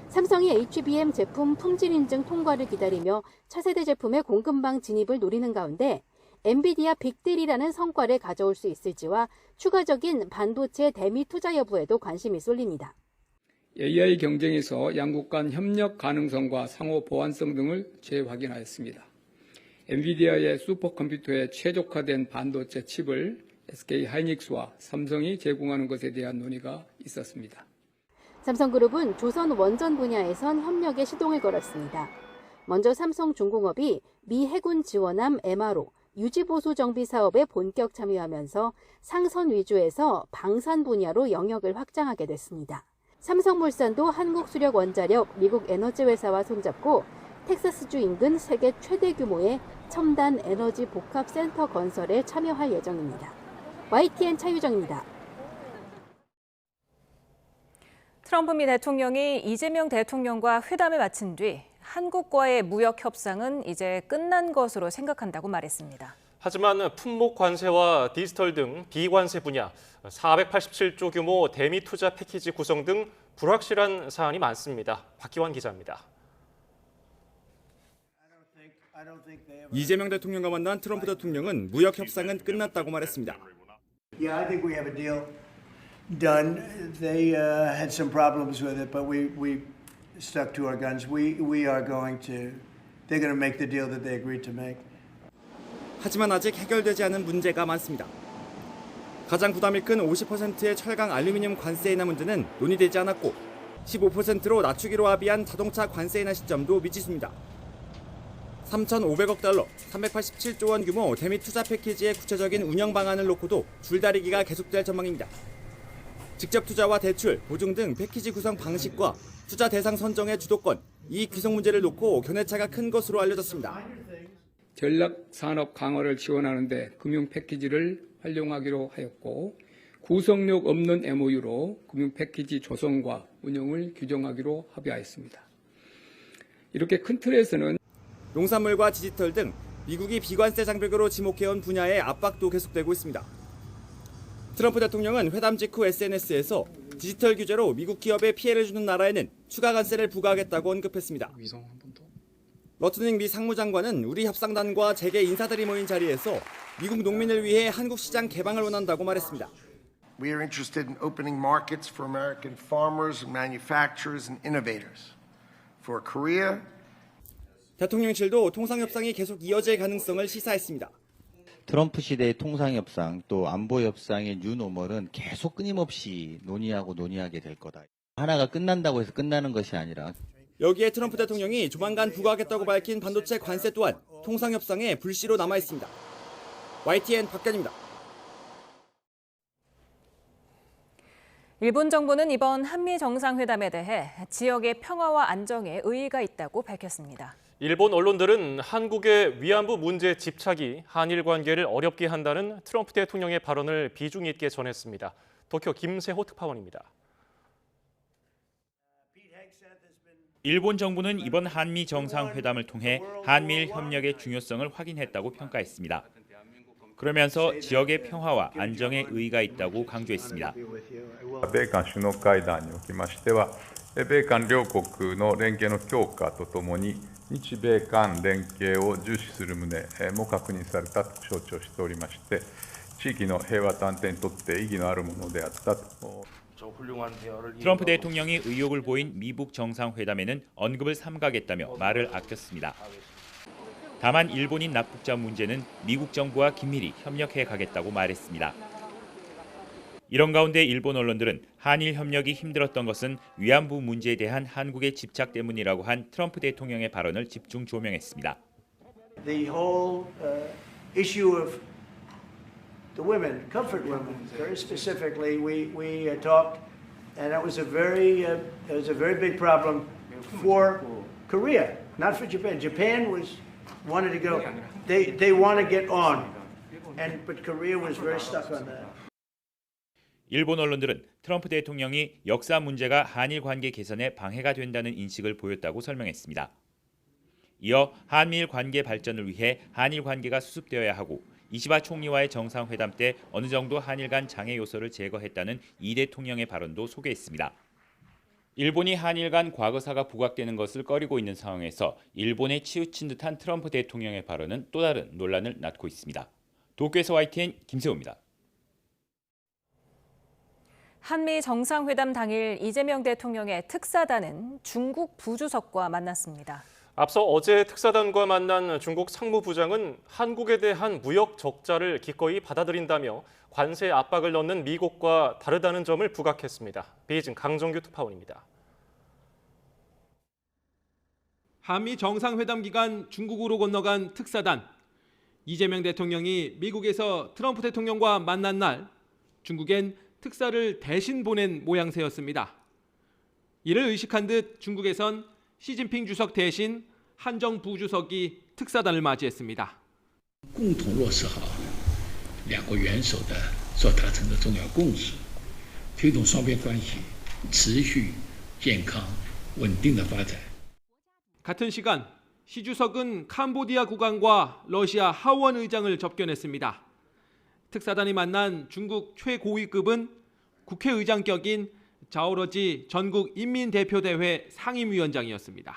삼성이 HBM 제품 품질 인증 통과를 기다리며 차세대 제품의 공급망 진입을 노리는 가운데 엔비디아 빅딜이라는 성과를 가져올 수 있을지와 추가적인 반도체 대미 투자 여부에도 관심이 쏠립니다. AI 경쟁에서 양국 간 협력 가능성과 상호 보완성 등을 재확인하였습니다. 엔비디아의 슈퍼컴퓨터에 최적화된 반도체 칩을 SK 하이닉스와 삼성이 제공하는 것에 대한 논의가 있었습니다. 삼성그룹은 조선 원전 분야에선 협력에 시동을 걸었습니다. 먼저 삼성중공업이 미 해군 지원함 MRO 유지보수 정비 사업에 본격 참여하면서 상선 위주에서 방산 분야로 영역을 확장하게 됐습니다. 삼성물산도 한국수력원자력, 미국 에너지 회사와 손잡고 텍사스주 인근 세계 최대 규모의 첨단 에너지 복합 센터 건설에 참여할 예정입니다. YTN 차유정입니다. 트럼프 미 대통령이 이재명 대통령과 회담을 마친 뒤 한국과의 무역 협상은 이제 끝난 것으로 생각한다고 말했습니다. 하지만 품목 관세와 디지털 등 비관세 분야, 487조 규모 대미 투자 패키지 구성 등 불확실한 사안이 많습니다. 박기환 기자입니다. 이재명 대통령과 만난 트럼프 대통령은 무역 협상은 끝났다고 말했습니다. Yeah, I think we have a deal done. They had some problems with it, but we stuck to our guns. They're going to make the deal that they agreed to make. 하지만 아직 해결되지 않은 문제가 많습니다. 가장 부담이 큰 50%의 철강 알루미늄 관세 인하 문제는 논의되지 않았고 15%로 낮추기로 합의한 자동차 관세 인하 시점도 미지수입니다. 3,500억 달러, 387조 원 규모 대미 투자 패키지의 구체적인 운영 방안을 놓고도 줄다리기가 계속될 전망입니다. 직접 투자와 대출, 보증 등 패키지 구성 방식과 투자 대상 선정의 주도권, 이익 귀속 문제를 놓고 견해차가 큰 것으로 알려졌습니다. 전략산업 강화를 지원하는 데 금융 패키지를 활용하기로 하였고 구속력 없는 MOU로 금융 패키지 조성과 운영을 규정하기로 합의하였습니다. 이렇게 큰 틀에서는 농산물과 디지털 등 미국이 비관세 장벽으로 지목해온 분야의 압박도 계속되고 있습니다. 트럼프 대통령은 회담 직후 SNS에서 디지털 규제로 미국 기업에 피해를 주는 나라에는 추가 관세를 부과하겠다고 언급했습니다. 러트닝 미 상무장관은 우리 협상단과 재계 인사들이 모인 자리에서 미국 농민을 위해 한국 시장 개방을 원한다고 말했습니다. We are interested in opening markets for American farmers and manufacturers and innovators. For Korea, 대통령실도 통상협상이 계속 이어질 가능성을 시사했습니다. 트럼프 시대의 통상협상 또 안보협상의 뉴노멀은 계속 끊임없이 논의하게 될 거다. 하나가 끝난다고 해서 끝나는 것이 아니라 여기에 트럼프 대통령이 조만간 부과하겠다고 밝힌 반도체 관세 또한 통상협상의 불씨로 남아있습니다. YTN 박견입니다. 일본 정부는 이번 한미 정상회담에 대해 지역의 평화와 안정에 의의가 있다고 밝혔습니다. 일본 언론들은 한국의 위안부 문제 집착이 한일 관계를 어렵게 한다는 트럼프 대통령의 발언을 비중 있게 전했습니다. 도쿄 김세호 특파원입니다. 일본 정부는 이번 한미 정상회담을 통해 한미일 협력의 중요성을 확인했다고 평가했습니다. 그러면서 지역의 평화와 안정에 의의가 있다고 강조했습니다. 米韓首脳会談におきましては、米韓両国の連携の強化とともに日米韓連携を重視する旨も確認されたと承知をしておりまして、地域の平和と安定にとって意義のあるものであったと。 트럼프 대통령이 의욕을 보인 미북 정상회담에는 언급을 삼가겠다며 말을 아꼈습니다. 다만 일본인 납북자 문제는 미국 정부와 긴밀히 협력해 가겠다고 말했습니다. 이런 가운데 일본 언론들은 한일 협력이 힘들었던 것은 위안부 문제에 대한 한국의 집착 때문이라고 한 트럼프 대통령의 발언을 집중 조명했습니다. The whole issue of the women, comfort women, very specifically, we talked, and that was a very big problem for Korea, not for Japan. Japan wanted to go, they want to get on, but Korea was very stuck on that. 일본 언론들은 트럼프 대통령이 역사 문제가 한일 관계 개선에 방해가 된다는 인식을 보였다고 설명했습니다. 이어 한미일 관계 발전을 위해 한일 관계가 수습되어야 하고 이시바 총리와의 정상회담 때 어느 정도 한일 간 장애 요소를 제거했다는 이 대통령의 발언도 소개했습니다. 일본이 한일 간 과거사가 부각되는 것을 꺼리고 있는 상황에서 일본에 치우친 듯한 트럼프 대통령의 발언은 또 다른 논란을 낳고 있습니다. 도쿄에서 YTN 김세호입니다. 한미 정상회담 당일 이재명 대통령의 특사단은 중국 부주석과 만났습니다. 앞서 어제 특사단과 만난 중국 상무부장은 한국에 대한 무역 적자를 기꺼이 받아들인다며 관세 압박을 넣는 미국과 다르다는 점을 부각했습니다. 베이징 강정규 특파원입니다. 한미 정상회담 기간 중국으로 건너간 특사단. 이재명 대통령이 미국에서 트럼프 대통령과 만난 날 중국엔 특사를 대신 보낸 모양새였습니다. 이를 의식한 듯 중국에선 시진핑 주석 대신 한정 부주석이 특사단을 맞이했습니다. 共同落实好两国元首的所达成的重要共识，推动双边关系持续健康稳定的发展。 같은 시간 시 주석은 캄보디아 국왕과 러시아 하원 의장을 접견했습니다. 특사단이 만난 중국 최고위급은 국회의장격인 자오러지 전국 인민대표대회 상임위원장이었습니다.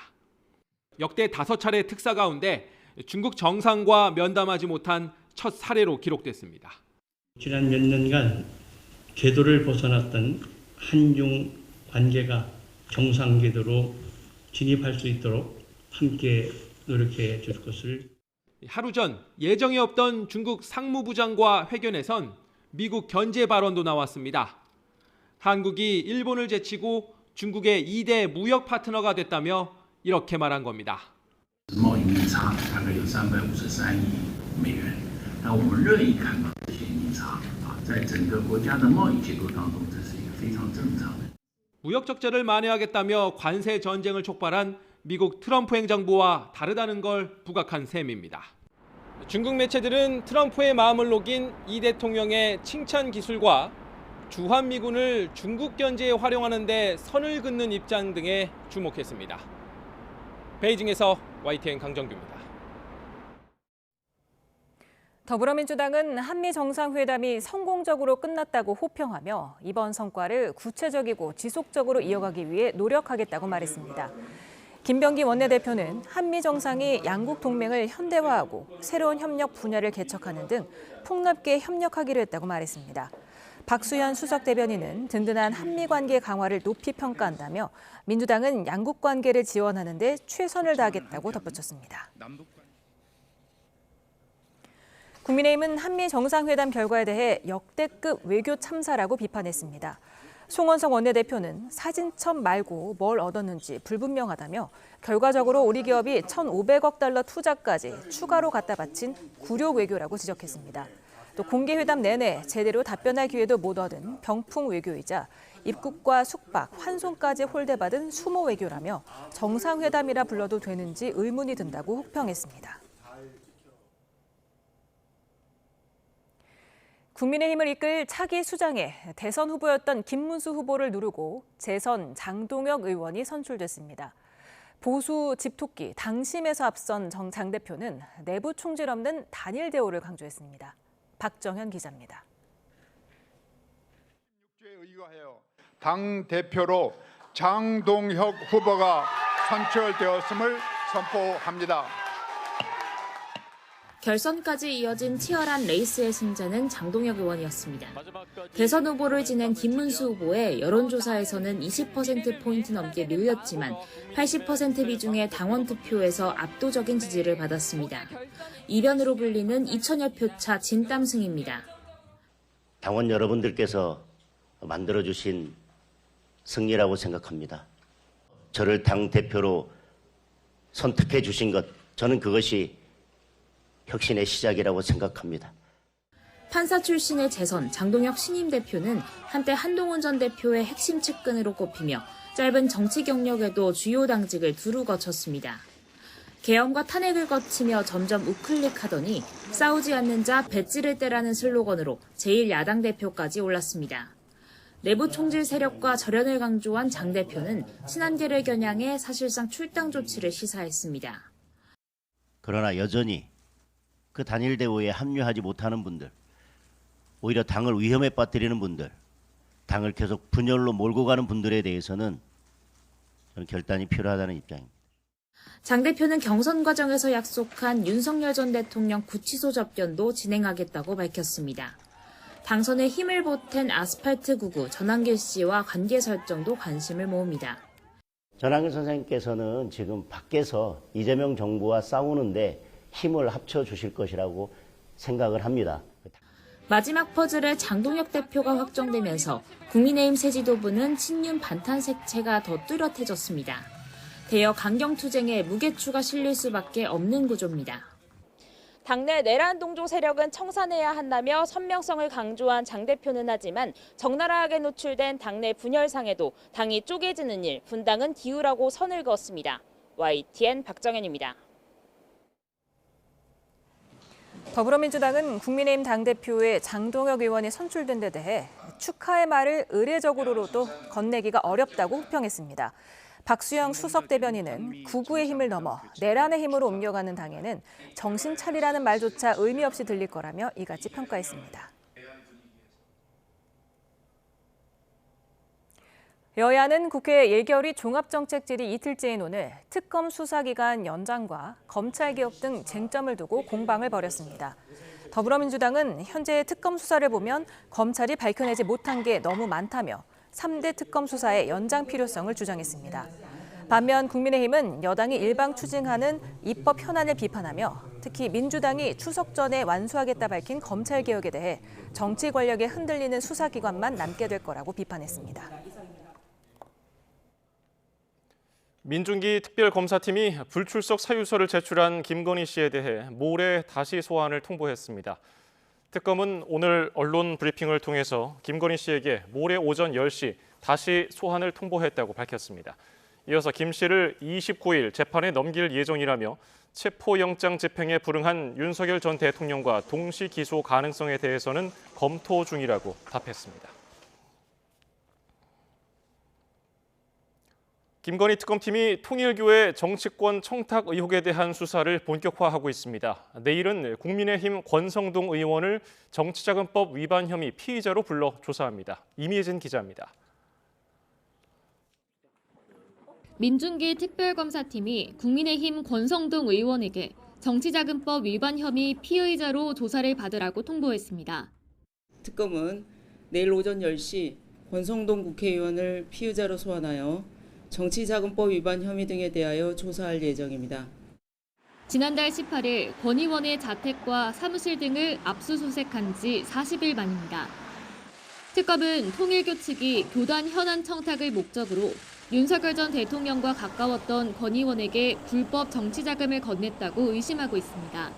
역대 5차례 특사 가운데 중국 정상과 면담하지 못한 첫 사례로 기록됐습니다. 지난 몇 년간 궤도를 벗어났던 한중 관계가 정상 궤도로 진입할 수 있도록 함께 노력해 줄 것을. 하루 전 예정에 없던 중국 상무부장과 회견에선 미국 견제 발언도 나왔습니다. 한국이 일본을 제치고 중국의 2대 무역 파트너가 됐다며 이렇게 말한 겁니다. 贸易逆差大概有353亿美元，那我们乐意看到这些逆差在整个国家的贸易结构当中，这是一个非常正常的。 무역 적자를 만회하겠다며 관세 전쟁을 촉발한 미국 트럼프 행정부와 다르다는 걸 부각한 셈입니다. 중국 매체들은 트럼프의 마음을 녹인 이 대통령의 칭찬 기술과 주한미군을 중국 견제에 활용하는 데 선을 긋는 입장 등에 주목했습니다. 베이징에서 YTN 강정규입니다. 더불어민주당은 한미 정상회담이 성공적으로 끝났다고 호평하며 이번 성과를 구체적이고 지속적으로 이어가기 위해 노력하겠다고 말했습니다. 김병기 원내대표는 한미 정상이 양국 동맹을 현대화하고 새로운 협력 분야를 개척하는 등 폭넓게 협력하기로 했다고 말했습니다. 박수현 수석 대변인은 든든한 한미 관계 강화를 높이 평가한다며 민주당은 양국 관계를 지원하는 데 최선을 다하겠다고 덧붙였습니다. 국민의힘은 한미 정상회담 결과에 대해 역대급 외교 참사라고 비판했습니다. 송원석 원내대표는 사진첩 말고 뭘 얻었는지 불분명하다며 결과적으로 우리 기업이 1,500억 달러 투자까지 추가로 갖다 바친 굴욕 외교라고 지적했습니다. 또 공개회담 내내 제대로 답변할 기회도 못 얻은 병풍 외교이자 입국과 숙박, 환송까지 홀대받은 수모 외교라며 정상회담이라 불러도 되는지 의문이 든다고 혹평했습니다. 국민의힘을 이끌 차기 수장에 대선 후보였던 김문수 후보를 누르고 재선 장동혁 의원이 선출됐습니다. 보수 집토끼 당심에서 앞선 장 대표는 내부 총질 없는 단일 대우를 강조했습니다. 박정현 기자입니다. 16주에 의거하여 당 대표로 장동혁 후보가 선출되었음을 선포합니다. 결선까지 이어진 치열한 레이스의 승자는 장동혁 의원이었습니다. 대선 후보를 지낸 김문수 후보의 여론조사에서는 20%포인트 넘게 밀렸지만 80% 비중의 당원 투표에서 압도적인 지지를 받았습니다. 이변으로 불리는 2천여 표 차 진땀승입니다. 당원 여러분들께서 만들어주신 승리라고 생각합니다. 저를 당대표로 선택해 주신 것, 저는 그것이 혁신의 시작이라고 생각합니다. 판사 출신의 재선 장동혁 신임 대표는 한때 한동훈 전 대표의 핵심 측근으로 꼽히며 짧은 정치 경력에도 주요 당직을 두루 거쳤습니다. 계엄과 탄핵을 거치며 점점 우클릭하더니 싸우지 않는 자 배지를 떼라는 슬로건으로 제1야당 대표까지 올랐습니다. 내부 총질 세력과 절연을 강조한 장 대표는 친한계를 겨냥해 사실상 출당 조치를 시사했습니다. 그러나 여전히 그 단일 대우에 합류하지 못하는 분들, 오히려 당을 위험에 빠뜨리는 분들, 당을 계속 분열로 몰고 가는 분들에 대해서는 저는 결단이 필요하다는 입장입니다. 장 대표는 경선 과정에서 약속한 윤석열 전 대통령 구치소 접견도 진행하겠다고 밝혔습니다. 당선에 힘을 보탠 아스팔트 구구 전한길 씨와 관계 설정도 관심을 모읍니다. 전한길 선생님께서는 지금 밖에서 이재명 정부와 싸우는데 힘을 합쳐 주실 것이라고 생각을 합니다. 마지막 퍼즐의 장동혁 대표가 확정되면서 국민의힘 새 지도부는 친윤 반탄 색채가 더 뚜렷해졌습니다. 대여 강경투쟁에 무게추가 실릴 수밖에 없는 구조입니다. 당내 내란 동조 세력은 청산해야 한다며 선명성을 강조한 장 대표는 하지만 적나라하게 노출된 당내 분열상에도 당이 쪼개지는 일, 분당은 기우라고 선을 그었습니다. YTN 박정현입니다. 더불어민주당은 국민의힘 당대표의 장동혁 의원이 선출된 데 대해 축하의 말을 의례적으로도 건네기가 어렵다고 호평했습니다. 박수영 수석 대변인은 구구의 힘을 넘어 내란의 힘으로 옮겨가는 당에는 정신 차리라는 말조차 의미 없이 들릴 거라며 이같이 평가했습니다. 여야는 국회 예결위 종합정책질의 이틀째인 오늘 특검 수사기간 연장과 검찰개혁 등 쟁점을 두고 공방을 벌였습니다. 더불어민주당은 현재 특검 수사를 보면 검찰이 밝혀내지 못한 게 너무 많다며 3대 특검 수사의 연장 필요성을 주장했습니다. 반면 국민의힘은 여당이 일방 추진하는 입법 현안을 비판하며 특히 민주당이 추석 전에 완수하겠다 밝힌 검찰개혁에 대해 정치 권력에 흔들리는 수사기관만 남게 될 거라고 비판했습니다. 민중기 특별검사팀이 불출석 사유서를 제출한 김건희 씨에 대해 모레 다시 소환을 통보했습니다. 특검은 오늘 언론 브리핑을 통해서 김건희 씨에게 모레 오전 10시 다시 소환을 통보했다고 밝혔습니다. 이어서 김 씨를 29일 재판에 넘길 예정이라며 체포영장 집행에 불응한 윤석열 전 대통령과 동시 기소 가능성에 대해서는 검토 중이라고 답했습니다. 김건희 특검팀이 통일교의 정치권 청탁 의혹에 대한 수사를 본격화하고 있습니다. 내일은 국민의힘 권성동 의원을 정치자금법 위반 혐의 피의자로 불러 조사합니다. 이미진 기자입니다. 민중기 특별검사팀이 국민의힘 권성동 의원에게 정치자금법 위반 혐의 피의자로 조사를 받으라고 통보했습니다. 특검은 내일 오전 10시 권성동 국회의원을 피의자로 소환하여 정치자금법 위반 혐의 등에 대하여 조사할 예정입니다. 지난달 18일 권 의원의 자택과 사무실 등을 압수수색한 지 40일 만입니다. 특검은 통일교 측이 교단 현안 청탁을 목적으로 윤석열 전 대통령과 가까웠던 권 의원에게 불법 정치자금을 건넸다고 의심하고 있습니다.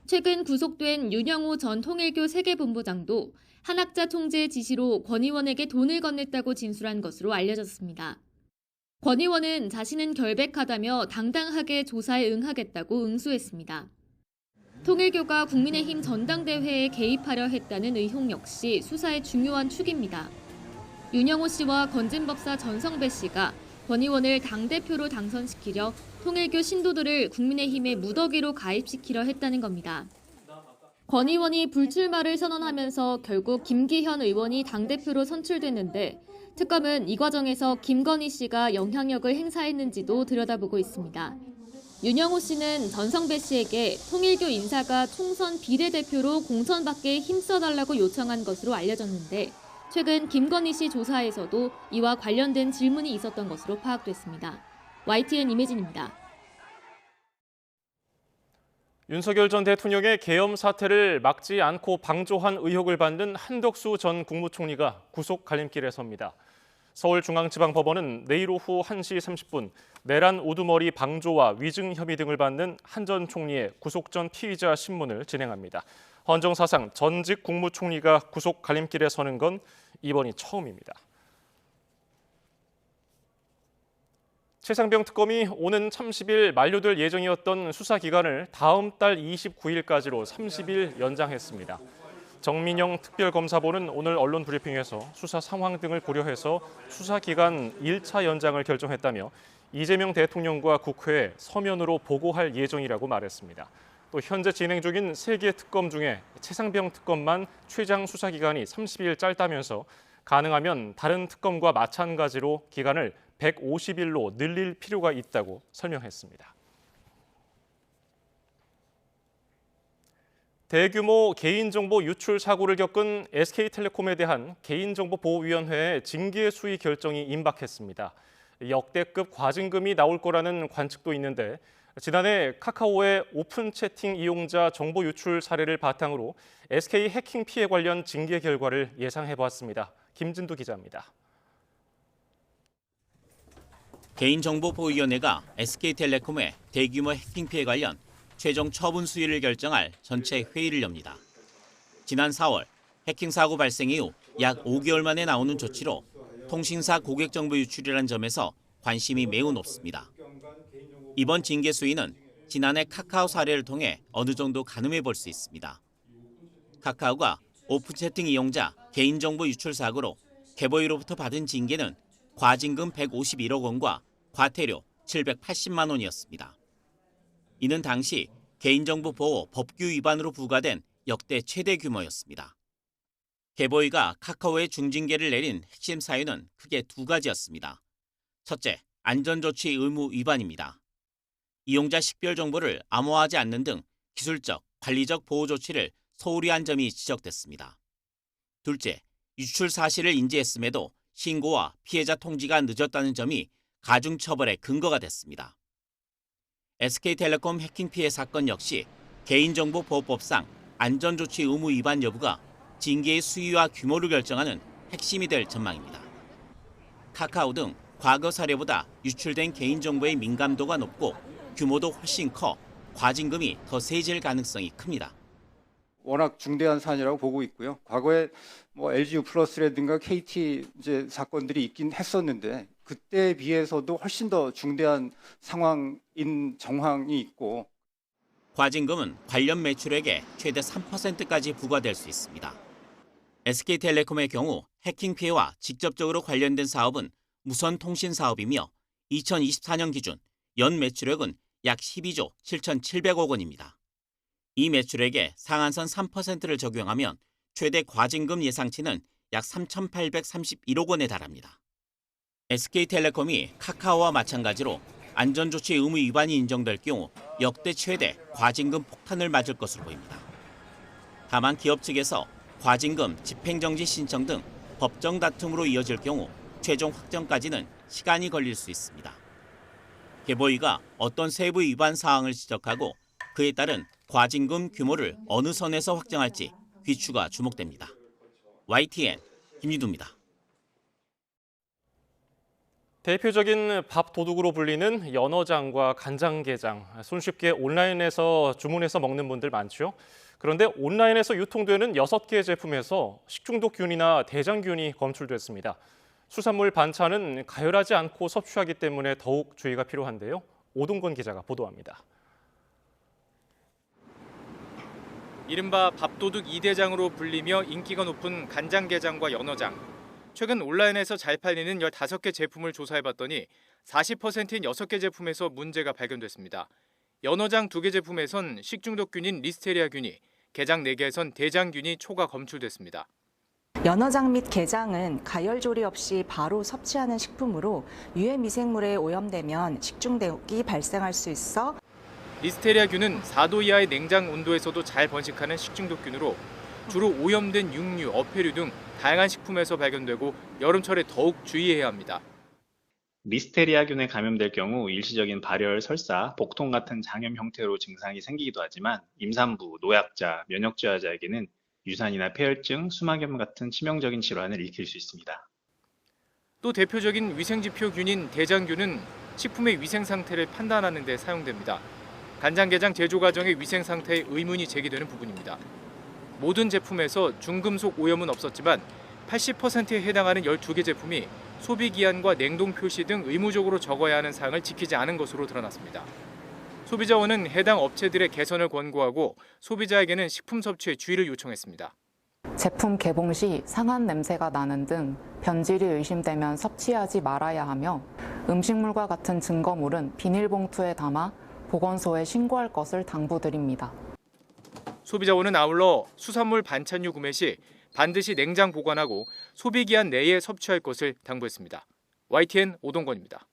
최근 구속된 윤영호 전 통일교 세계본부장도 한학자 총재의 지시로 권 의원에게 돈을 건넸다고 진술한 것으로 알려졌습니다. 권 의원은 자신은 결백하다며 당당하게 조사에 응하겠다고 응수했습니다. 통일교가 국민의힘 전당대회에 개입하려 했다는 의혹 역시 수사의 중요한 축입니다. 윤영호 씨와 건진법사 전성배 씨가 권 의원을 당대표로 당선시키려 통일교 신도들을 국민의힘의 무더기로 가입시키려 했다는 겁니다. 권 의원이 불출마를 선언하면서 결국 김기현 의원이 당대표로 선출됐는데 특검은 이 과정에서 김건희 씨가 영향력을 행사했는지도 들여다보고 있습니다. 윤영호 씨는 전성배 씨에게 통일교 인사가 총선 비례대표로 공천받게 힘써달라고 요청한 것으로 알려졌는데 최근 김건희 씨 조사에서도 이와 관련된 질문이 있었던 것으로 파악됐습니다. YTN 임혜진입니다. 윤석열 전 대통령의 계엄 사태를 막지 않고 방조한 의혹을 받는 한덕수 전 국무총리가 구속 갈림길에 섭니다. 서울중앙지방법원은 내일 오후 1시 30분 내란 우두머리 방조와 위증 혐의 등을 받는 한 전 총리의 구속 전 피의자 신문을 진행합니다. 헌정사상 전직 국무총리가 구속 갈림길에 서는 건 이번이 처음입니다. 최상병 특검이 오는 30일 만료될 예정이었던 수사 기간을 다음 달 29일까지로 30일 연장했습니다. 정민영 특별검사본은 오늘 언론 브리핑에서 수사 상황 등을 고려해서 수사 기간 1차 연장을 결정했다며 이재명 대통령과 국회에 서면으로 보고할 예정이라고 말했습니다. 또 현재 진행 중인 3개 특검 중에 최상병 특검만 최장 수사 기간이 30일 짧다면서 가능하면 다른 특검과 마찬가지로 기간을 150일로 늘릴 필요가 있다고 설명했습니다. 대규모 개인정보 유출 사고를 겪은 SK텔레콤에 대한 개인정보보호위원회의 징계 수위 결정이 임박했습니다. 역대급 과징금이 나올 거라는 관측도 있는데 지난해 카카오의 오픈 채팅 이용자 정보 유출 사례를 바탕으로 SK 해킹 피해 관련 징계 결과를 예상해보았습니다. 김진두 기자입니다. 개인정보보호위원회가 SK텔레콤의 대규모 해킹 피해 관련 최종 처분 수위를 결정할 전체 회의를 엽니다. 지난 4월 해킹 사고 발생 이후 약 5개월 만에 나오는 조치로 통신사 고객 정보 유출이라는 점에서 관심이 매우 높습니다. 이번 징계 수위는 지난해 카카오 사례를 통해 어느 정도 가늠해 볼 수 있습니다. 카카오가 오픈 채팅 이용자 개인정보 유출 사고로 개보이로부터 받은 징계는 과징금 151억 원과 과태료 780만 원이었습니다. 이는 당시 개인정보보호 법규 위반으로 부과된 역대 최대 규모였습니다. 개보이가 카카오에 중징계를 내린 핵심 사유는 크게 두 가지였습니다. 첫째, 안전조치 의무 위반입니다. 이용자 식별 정보를 암호화하지 않는 등 기술적, 관리적 보호 조치를 소홀히 한 점이 지적됐습니다. 둘째, 유출 사실을 인지했음에도 신고와 피해자 통지가 늦었다는 점이 가중처벌의 근거가 됐습니다. SK텔레콤 해킹 피해 사건 역시 개인정보보호법상 안전조치 의무 위반 여부가 징계의 수위와 규모를 결정하는 핵심이 될 전망입니다. 카카오 등 과거 사례보다 유출된 개인정보의 민감도가 높고 규모도 훨씬 커 과징금이 더 세질 가능성이 큽니다. 워낙 중대한 사안이라고 보고 있고요. 과거에 뭐 LG U+라든가 KT 이제 사건들이 있긴 했었는데 그때에 비해서도 훨씬 더 중대한 정황이 있고. 과징금은 관련 매출액에 최대 3%까지 부과될 수 있습니다. SK텔레콤의 경우 해킹 피해와 직접적으로 관련된 사업은 무선 통신 사업이며 2024년 기준 연 매출액은 약 12조 7,700억 원입니다. 이 매출액에 상한선 3%를 적용하면 최대 과징금 예상치는 약 3,831억 원에 달합니다. SK텔레콤이 카카오와 마찬가지로 안전조치 의무 위반이 인정될 경우 역대 최대 과징금 폭탄을 맞을 것으로 보입니다. 다만 기업 측에서 과징금 집행정지 신청 등 법정 다툼으로 이어질 경우 최종 확정까지는 시간이 걸릴 수 있습니다. 개보위가 어떤 세부 위반 사항을 지적하고 그에 따른 과징금 규모를 어느 선에서 확정할지 귀추가 주목됩니다. YTN 김유두입니다. 대표적인 밥도둑으로 불리는 연어장과 간장게장, 손쉽게 온라인에서 주문해서 먹는 분들 많죠. 그런데 온라인에서 유통되는 6개 제품에서 식중독균이나 대장균이 검출됐습니다. 수산물 반찬은 가열하지 않고 섭취하기 때문에 더욱 주의가 필요한데요. 오동건 기자가 보도합니다. 이른바 밥도둑 2대장으로 불리며 인기가 높은 간장게장과 연어장. 최근 온라인에서 잘 팔리는 15개 제품을 조사해봤더니 40%인 6개 제품에서 문제가 발견됐습니다. 연어장 2개 제품에선 식중독균인 리스테리아균이, 게장 4개에선 대장균이 초과 검출됐습니다. 연어장 및 게장은 가열 조리 없이 바로 섭취하는 식품으로 유해 미생물에 오염되면 식중독이 발생할 수 있어 리스테리아균은 4도 이하의 냉장 온도에서도 잘 번식하는 식중독균으로 주로 오염된 육류, 어패류 등 다양한 식품에서 발견되고 여름철에 더욱 주의해야 합니다. 리스테리아균에 감염될 경우 일시적인 발열, 설사, 복통 같은 장염 형태로 증상이 생기기도 하지만 임산부, 노약자, 면역저하자에게는 유산이나 폐혈증, 수막염 같은 치명적인 질환을 일으킬 수 있습니다. 또 대표적인 위생지표균인 대장균은 식품의 위생 상태를 판단하는 데 사용됩니다. 간장게장 제조 과정의 위생 상태에 의문이 제기되는 부분입니다. 모든 제품에서 중금속 오염은 없었지만 80%에 해당하는 12개 제품이 소비기한과 냉동 표시 등 의무적으로 적어야 하는 사항을 지키지 않은 것으로 드러났습니다. 소비자원은 해당 업체들의 개선을 권고하고 소비자에게는 식품 섭취에 주의를 요청했습니다. 제품 개봉 시 상한 냄새가 나는 등 변질이 의심되면 섭취하지 말아야 하며 음식물과 같은 증거물은 비닐봉투에 담아 보건소에 신고할 것을 당부드립니다. 소비자원은 아울러 수산물 반찬류 구매 시 반드시 냉장 보관하고 소비기한 내에 섭취할 것을 당부했습니다. YTN 오동건입니다.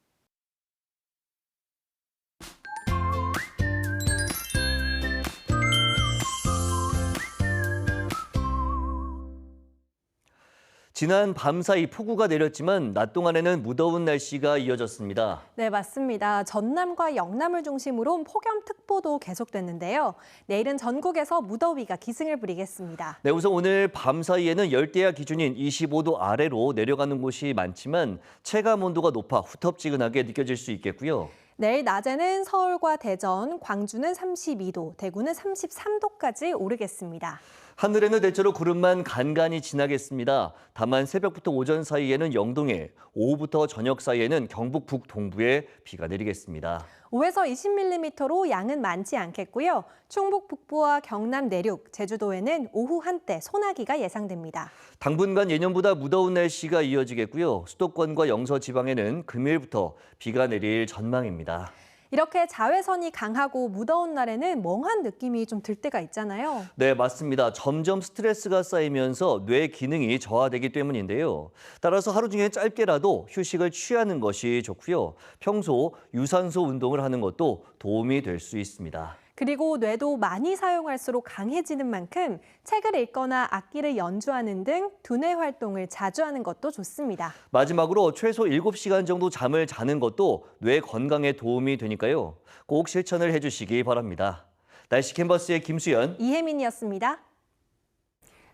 지난 밤사이 폭우가 내렸지만 낮 동안에는 무더운 날씨가 이어졌습니다. 네, 맞습니다. 전남과 영남을 중심으로 폭염특보도 계속됐는데요. 내일은 전국에서 무더위가 기승을 부리겠습니다. 네, 우선 오늘 밤사이에는 열대야 기준인 25도 아래로 내려가는 곳이 많지만 체감 온도가 높아 후텁지근하게 느껴질 수 있겠고요. 내일 낮에는 서울과 대전, 광주는 32도, 대구는 33도까지 오르겠습니다. 하늘에는 대체로 구름만 간간히 지나겠습니다. 다만 새벽부터 오전 사이에는 영동에, 오후부터 저녁 사이에는 경북 북동부에 비가 내리겠습니다. 5에서 20mm로 양은 많지 않겠고요. 충북 북부와 경남 내륙, 제주도에는 오후 한때 소나기가 예상됩니다. 당분간 예년보다 무더운 날씨가 이어지겠고요. 수도권과 영서 지방에는 금요일부터 비가 내릴 전망입니다. 이렇게 자외선이 강하고 무더운 날에는 멍한 느낌이 좀 들 때가 있잖아요. 네, 맞습니다. 점점 스트레스가 쌓이면서 뇌 기능이 저하되기 때문인데요. 따라서 하루 중에 짧게라도 휴식을 취하는 것이 좋고요. 평소 유산소 운동을 하는 것도 도움이 될 수 있습니다. 그리고 뇌도 많이 사용할수록 강해지는 만큼 책을 읽거나 악기를 연주하는 등 두뇌 활동을 자주 하는 것도 좋습니다. 마지막으로 최소 7시간 정도 잠을 자는 것도 뇌 건강에 도움이 되니까요. 꼭 실천을 해주시기 바랍니다. 날씨 캔버스의 김수연, 이혜민이었습니다.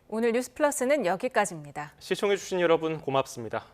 오늘 뉴스 플러스는 여기까지입니다. 시청해주신 여러분 고맙습니다.